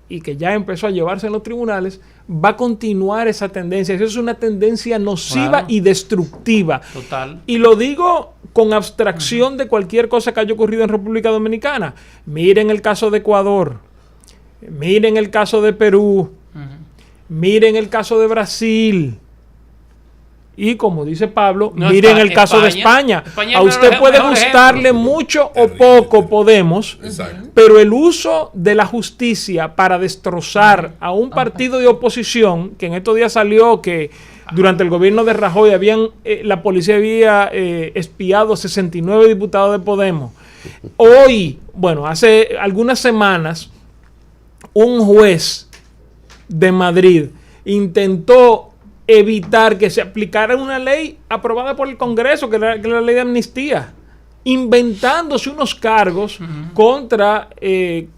y que ya empezó a llevarse en los tribunales va a continuar esa tendencia. Eso es una tendencia nociva Claro. y destructiva. Total. Y lo digo con abstracción de cualquier cosa que haya ocurrido en República Dominicana. Miren el caso de Ecuador. Miren el caso de Perú. Miren el caso de Brasil. Y como dice Pablo, No, miren el caso de España. España A es usted el puede mejor gustarle ejemplo. mucho o Terrible, poco, terrible. Podemos, Exacto. pero el uso de la justicia para destrozar a un partido de oposición, que en estos días salió que durante el gobierno de Rajoy la policía había espiado 69 diputados de Podemos. Hoy, bueno, hace algunas semanas, un juez de Madrid intentó evitar que se aplicara una ley aprobada por el Congreso, que es la ley de amnistía, inventándose unos cargos contra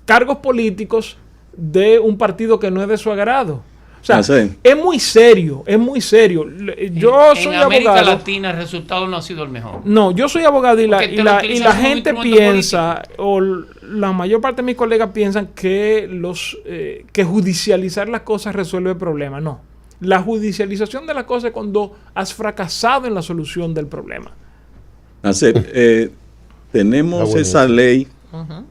cargos políticos de un partido que no es de su agrado. O sea, es muy serio, es muy serio. Yo soy en América abogado. Latina el resultado no ha sido el mejor. No, yo soy abogado y la Porque te lo utilizan como gente instrumento piensa, o la mayor parte de mis colegas piensan que que judicializar las cosas resuelve el problema. No. La judicialización de las cosas es cuando has fracasado en la solución del problema. Tenemos esa ley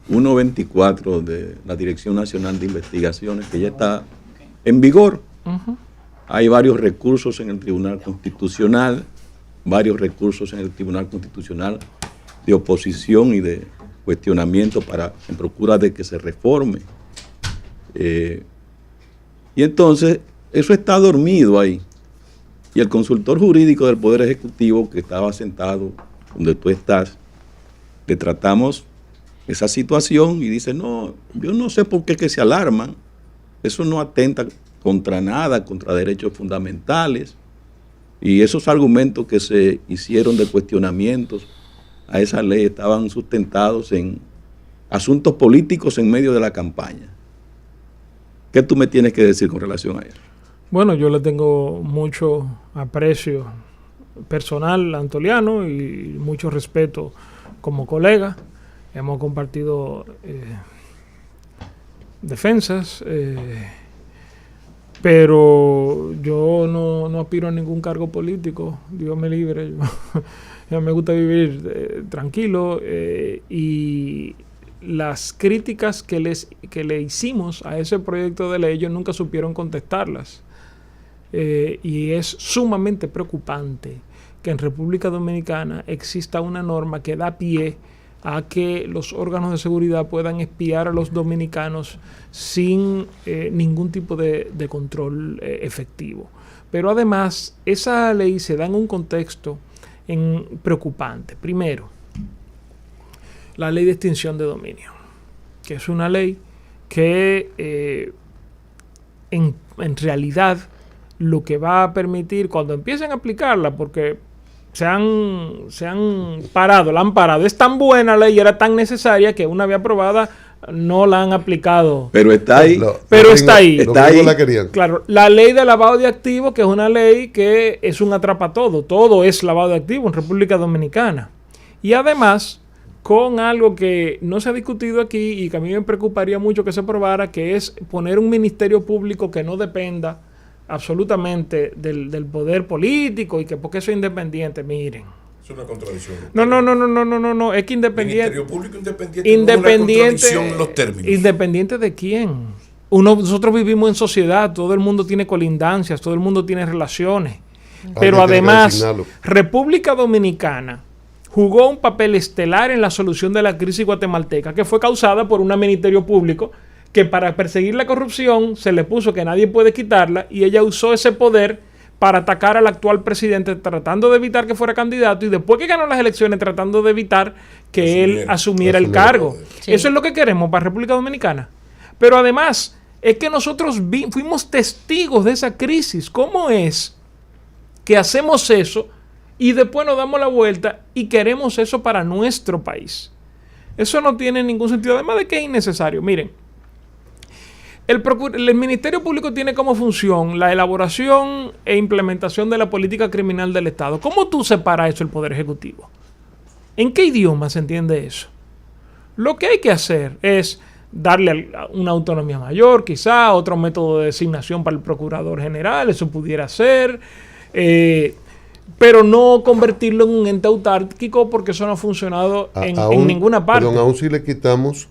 124 de la Dirección Nacional de Investigaciones que ya está en vigor. Hay varios recursos en el Tribunal Constitucional, de oposición y de cuestionamiento en procura de que se reforme. Y entonces eso está dormido ahí. Y el consultor jurídico del Poder Ejecutivo, que estaba sentado donde tú estás, le tratamos esa situación y dice, no, yo no sé por qué que se alarman. Eso no atenta contra nada, contra derechos fundamentales. Y esos argumentos que se hicieron de cuestionamientos a esa ley estaban sustentados en asuntos políticos en medio de la campaña. ¿Qué tú me tienes que decir con relación a eso? Bueno, yo le tengo mucho aprecio personal a Antoliano y mucho respeto como colega. Hemos compartido defensas, pero yo no aspiro a ningún cargo político, Dios me libre. Yo me gusta vivir tranquilo y las críticas que le hicimos a ese proyecto de ley, ellos nunca supieron contestarlas. Y es sumamente preocupante que en República Dominicana exista una norma que da pie a que los órganos de seguridad puedan espiar a los dominicanos sin ningún tipo de control efectivo. Pero además, esa ley se da en un contexto preocupante. Primero, la ley de extinción de dominio, que es una ley que en realidad lo que va a permitir cuando empiecen a aplicarla, porque la han parado, es tan buena la ley y era tan necesaria que una vez aprobada no la han aplicado. Pero está ahí. Está ahí. Está ahí. La querían. Claro, la ley de lavado de activos, que es una ley que es un atrapatodo, todo es lavado de activos en República Dominicana. Y además, con algo que no se ha discutido aquí y que a mí me preocuparía mucho que se aprobara, que es poner un ministerio público que no dependa absolutamente del poder político y que porque eso es independiente. Miren, Es una contradicción. no, es que independiente. Ministerio Público independiente. No es una contradicción en los términos. ¿Independiente de quién? Nosotros vivimos en sociedad, todo el mundo tiene colindancias, todo el mundo tiene relaciones. Pero además, República Dominicana jugó un papel estelar en la solución de la crisis guatemalteca, que fue causada por un ministerio público que para perseguir la corrupción se le puso que nadie puede quitarla y ella usó ese poder para atacar al actual presidente tratando de evitar que fuera candidato y después que ganó las elecciones tratando de evitar que él asumiera el cargo. Sí. Eso es lo que queremos para República Dominicana. Pero además es que nosotros fuimos testigos de esa crisis. ¿Cómo es que hacemos eso y después nos damos la vuelta y queremos eso para nuestro país? Eso no tiene ningún sentido, además de que es innecesario. Miren, el Ministerio Público tiene como función la elaboración e implementación de la política criminal del Estado. ¿Cómo tú separas eso del Poder Ejecutivo? ¿En qué idioma se entiende eso? Lo que hay que hacer es darle una autonomía mayor, quizá, otro método de designación para el procurador general, eso pudiera ser, pero no convertirlo en un ente autárquico porque eso no ha funcionado en ninguna parte. Perdón, aún si le quitamos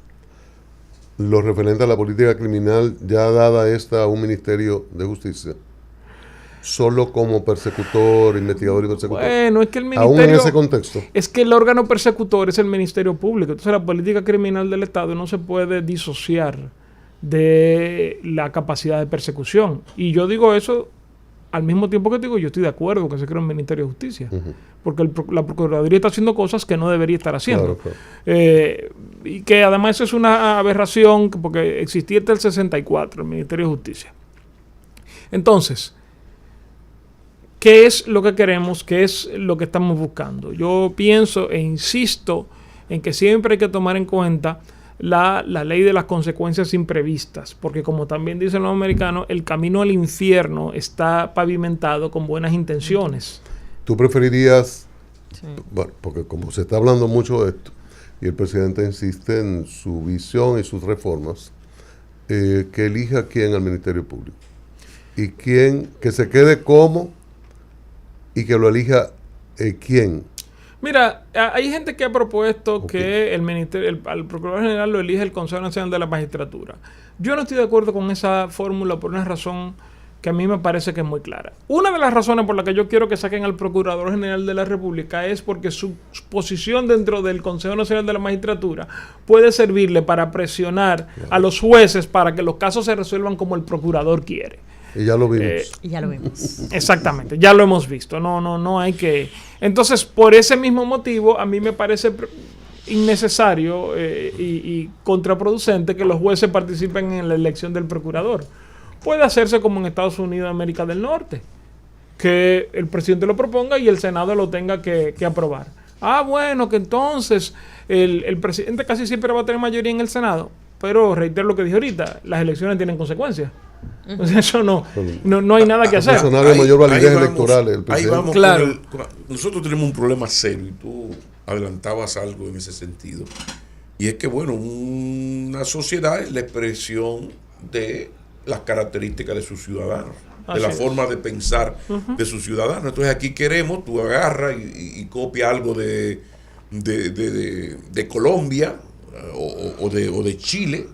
lo referente a la política criminal, ya dada esta a un Ministerio de Justicia, solo como persecutor, investigador y persecutor. Bueno, es que el ministerio... Aún en ese contexto. Es que el órgano persecutor es el Ministerio Público. Entonces la política criminal del Estado no se puede disociar de la capacidad de persecución. Y yo digo eso al mismo tiempo que digo, yo estoy de acuerdo que se crea un Ministerio de Justicia. Porque la Procuraduría está haciendo cosas que no debería estar haciendo. Claro. Y que además eso es una aberración porque existía hasta el 64, el Ministerio de Justicia. Entonces... ¿qué es lo que queremos? ¿Qué es lo que estamos buscando? Yo pienso e insisto en que siempre hay que tomar en cuenta la ley de las consecuencias imprevistas, porque como también dicen los americanos, el camino al infierno está pavimentado con buenas intenciones. ¿Tú preferirías, bueno, porque como se está hablando mucho de esto, y el presidente insiste en su visión y sus reformas, que elija quién al Ministerio Público? Y quién, que se quede como... y que lo elija quién. Mira, hay gente que ha propuesto que el ministerio, al Procurador General lo elige el Consejo Nacional de la Magistratura. Yo no estoy de acuerdo con esa fórmula por una razón que a mí me parece que es muy clara. Una de las razones por las que yo quiero que saquen al Procurador General de la República es porque su posición dentro del Consejo Nacional de la Magistratura puede servirle para presionar a los jueces para que los casos se resuelvan como el procurador quiere. Y ya lo vimos. Ya lo vimos. Exactamente, ya lo hemos visto. No hay que... Entonces, por ese mismo motivo, a mí me parece innecesario y contraproducente que los jueces participen en la elección del procurador. Puede hacerse como en Estados Unidos de América del Norte, que el presidente lo proponga y el Senado lo tenga que aprobar. Bueno, que entonces el presidente casi siempre va a tener mayoría en el Senado, pero reitero lo que dije ahorita, las elecciones tienen consecuencias. Entonces eso no hay nada que hacer. Funcionario de mayor validez electoral. Ahí vamos. Claro. Nosotros tenemos un problema serio y tú adelantabas algo en ese sentido. Y es que, bueno, una sociedad es la expresión de las características de sus ciudadanos, de la forma de pensar de sus ciudadanos. Entonces aquí queremos, tú agarras y copia algo de Colombia o de Chile,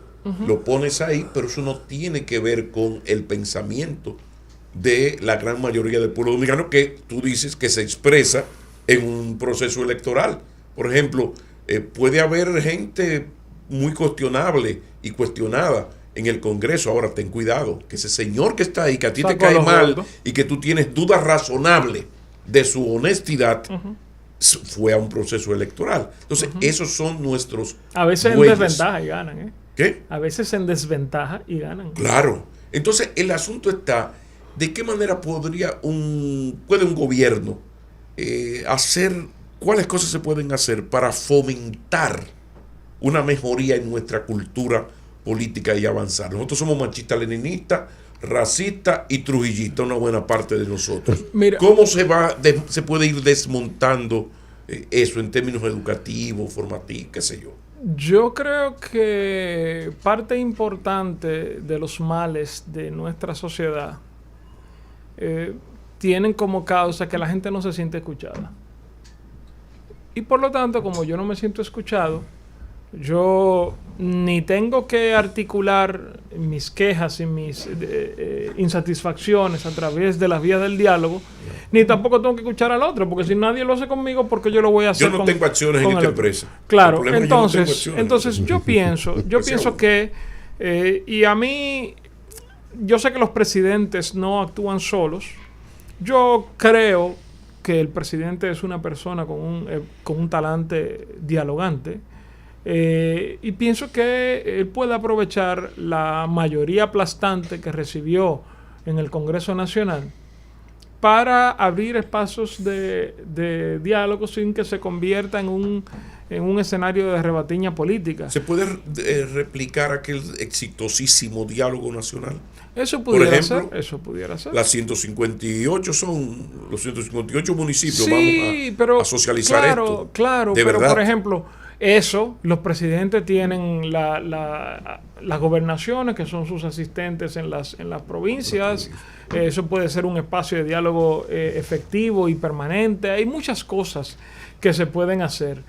lo pones ahí, pero eso no tiene que ver con el pensamiento de la gran mayoría del pueblo dominicano, que tú dices que se expresa en un proceso electoral. Por ejemplo, puede haber gente muy cuestionable y cuestionada en el Congreso. Ahora, ten cuidado, que ese señor que está ahí, que a ti te cae mal y que tú tienes dudas razonables de su honestidad, fue a un proceso electoral. Entonces, esos son nuestros a veces bueyes. En desventaja y ganan, ¿Qué? A veces en desventaja y ganan. Claro. Entonces, el asunto está, ¿de qué manera puede un gobierno hacer, cuáles cosas se pueden hacer para fomentar una mejoría en nuestra cultura política y avanzar? Nosotros somos machistas, leninistas, racistas y trujillistas, una buena parte de nosotros. Mira, ¿cómo se puede ir desmontando eso en términos educativos, formativos, qué sé yo? Yo creo que parte importante de los males de nuestra sociedad tienen como causa que la gente no se siente escuchada. Y por lo tanto, como yo no me siento escuchado, yo ni tengo que articular mis quejas y mis insatisfacciones a través de las vías del diálogo, ni tampoco tengo que escuchar al otro, porque si nadie lo hace conmigo, porque yo lo voy a hacer. Yo no tengo acciones en esta empresa. Claro, entonces yo pienso que, y a mí, yo sé que los presidentes no actúan solos. Yo creo que el presidente es una persona con un talante dialogante. Y pienso que él puede aprovechar la mayoría aplastante que recibió en el Congreso Nacional para abrir espacios de diálogo sin que se convierta en un escenario de rebatiña política. ¿Se puede replicar aquel exitosísimo diálogo nacional? Eso pudiera ser. Los 158 municipios, sí, vamos a socializar esto. Claro, de pero verdad. por ejemplo, Eso, los presidentes tienen las gobernaciones, que son sus asistentes en las provincias. Eso puede ser un espacio de diálogo efectivo y permanente. Hay muchas cosas que se pueden hacer.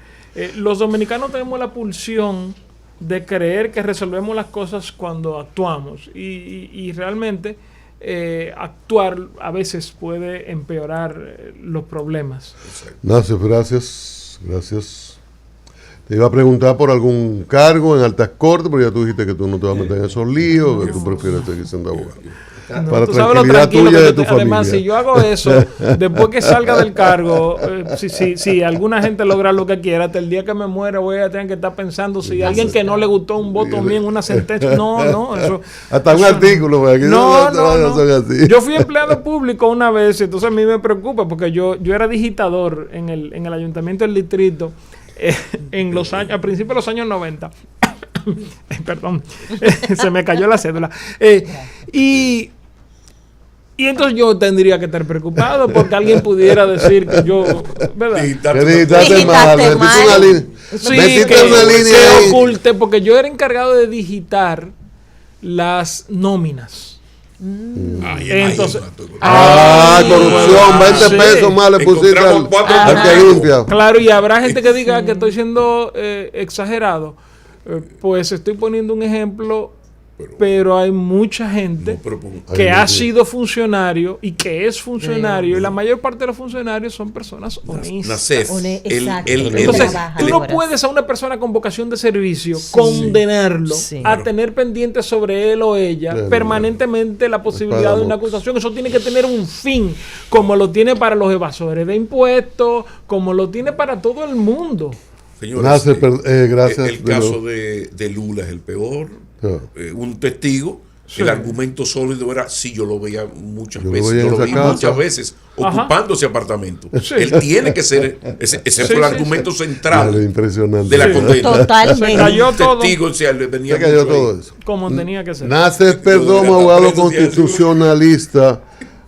Los dominicanos tenemos la pulsión de creer que resolvemos las cosas cuando actuamos. Y realmente actuar a veces puede empeorar los problemas. Nassef, gracias. Te iba a preguntar por algún cargo en altas cortes, pero ya tú dijiste que tú no te vas a meter en esos líos, que tú prefieres seguir siendo abogado. No, para tú sabes lo tranquilidad tranquilo tuya y de tu además, familia. si yo hago eso, después que salga del cargo, si alguna gente logra lo que quiera, hasta el día que me muera voy a tener que estar pensando si alguien que no le gustó un voto mío en una sentencia. No, eso. Hasta un artículo, aquí No. son así. Yo fui empleado público una vez, entonces a mí me preocupa porque yo era digitador en el ayuntamiento del distrito en los años, a principios de los años 90. Perdón, se me cayó la cédula. Y entonces yo tendría que estar preocupado porque alguien pudiera decir que yo, ¿verdad? Que digitaste mal, metiste una línea. Sí, Metiste que una línea ahí. oculte, porque yo era encargado de digitar las nóminas. Entonces, corrupción, 20 sí. pesos más le pusiste al que limpia. Claro, y habrá gente que diga que estoy siendo exagerado. Pues estoy poniendo un ejemplo, pero hay mucha gente que ha sido funcionario y que es funcionario, y la mayor parte de los funcionarios son personas honestas. Nassef, Entonces, tú no puedes a una persona con vocación de servicio condenarlo a tener pendiente sobre él o ella permanentemente la posibilidad de una acusación. Eso tiene que tener un fin, como lo tiene para los evasores de impuestos, como lo tiene para todo el mundo. Señores, gracias. El caso de Lula es el peor. Un testigo, el argumento sólido era, sí, yo lo veía muchas veces ocupando ese apartamento. Él tiene que ser, ese fue el argumento central impresionante. de la condena. Totalmente. Se cayó todo. Testigo, le venía Se cayó todo ahí. eso. Como tenía que ser. Nassef Perdomo, abogado constitucionalista.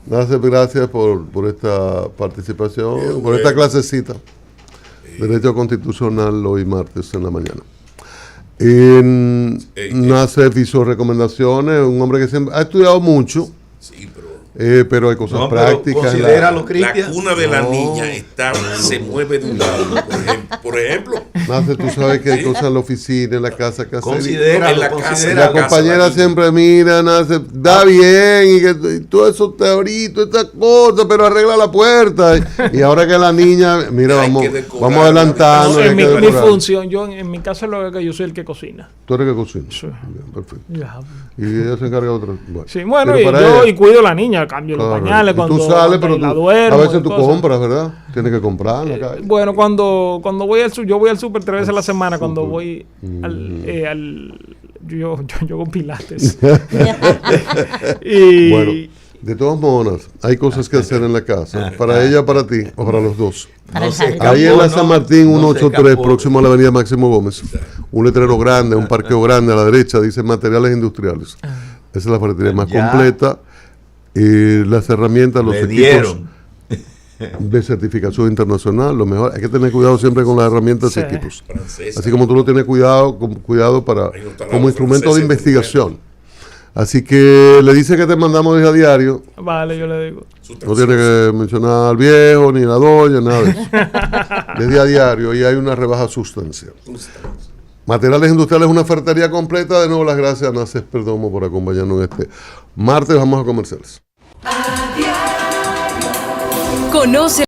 Nassef, gracias por esta participación, por esta clasecita. Derecho Constitucional hoy martes en la mañana. Nassef hizo recomendaciones, un hombre que siempre ha estudiado mucho, Sí, pero hay cosas prácticas. Considéralo, la Cristian. cuna de la niña se mueve de un lado. Por ejemplo, Nassef, tú sabes que hay cosas en la oficina, en la casa que hacer. Considéralo, en la casa, La compañera siempre mira, Nassef, da bien, y todo eso teorito, estas cosas, pero arregla la puerta. Y ahora que la niña, mira, Hay vamos que decorar, adelantando. No, hay en que mi decorar. función, en mi caso lo que yo soy el que cocina. Tú eres que cocina. Sí. Bien, perfecto. Ya. Y ella se encarga de otra. Sí, bueno, Pero y para yo ella- y cuido a la niña, cambio los Correcto. pañales Y cuando tú sales, pero la tú, duermo. a veces y tú cosas. compras, ¿verdad? Tienes que comprar en la calle. Bueno, cuando voy al yo voy al súper 3 veces a la semana cuando voy yo hago pilates. Y Bueno, de todas maneras, hay cosas que hacer en la casa. Para ella, para ti, o para los dos. Para el se jardín. Ahí en la no, San Martín, no se 183, escapó. próximo a la avenida Máximo Gómez. Un letrero grande, un parqueo grande a la derecha, dice materiales industriales. Esa es la ferretería más Ya. completa. Y las herramientas, los Le equipos dieron. de certificación internacional, lo mejor. Hay que tener cuidado siempre con las herramientas y Sí. equipos. francesa. Así como tú lo tienes cuidado para Ahí no está la como instrumento de francesa, investigación. Así que le dice que te mandamos desde a diario. vale, yo le digo. No tiene que mencionar al viejo ni a la doña, nada de eso. Desde a diario y hay una rebaja sustancial. Materiales Industriales es una ferretería completa. De nuevo, las gracias a Nassef Perdomo por acompañarnos en este martes. Vamos a comerciales. Conoce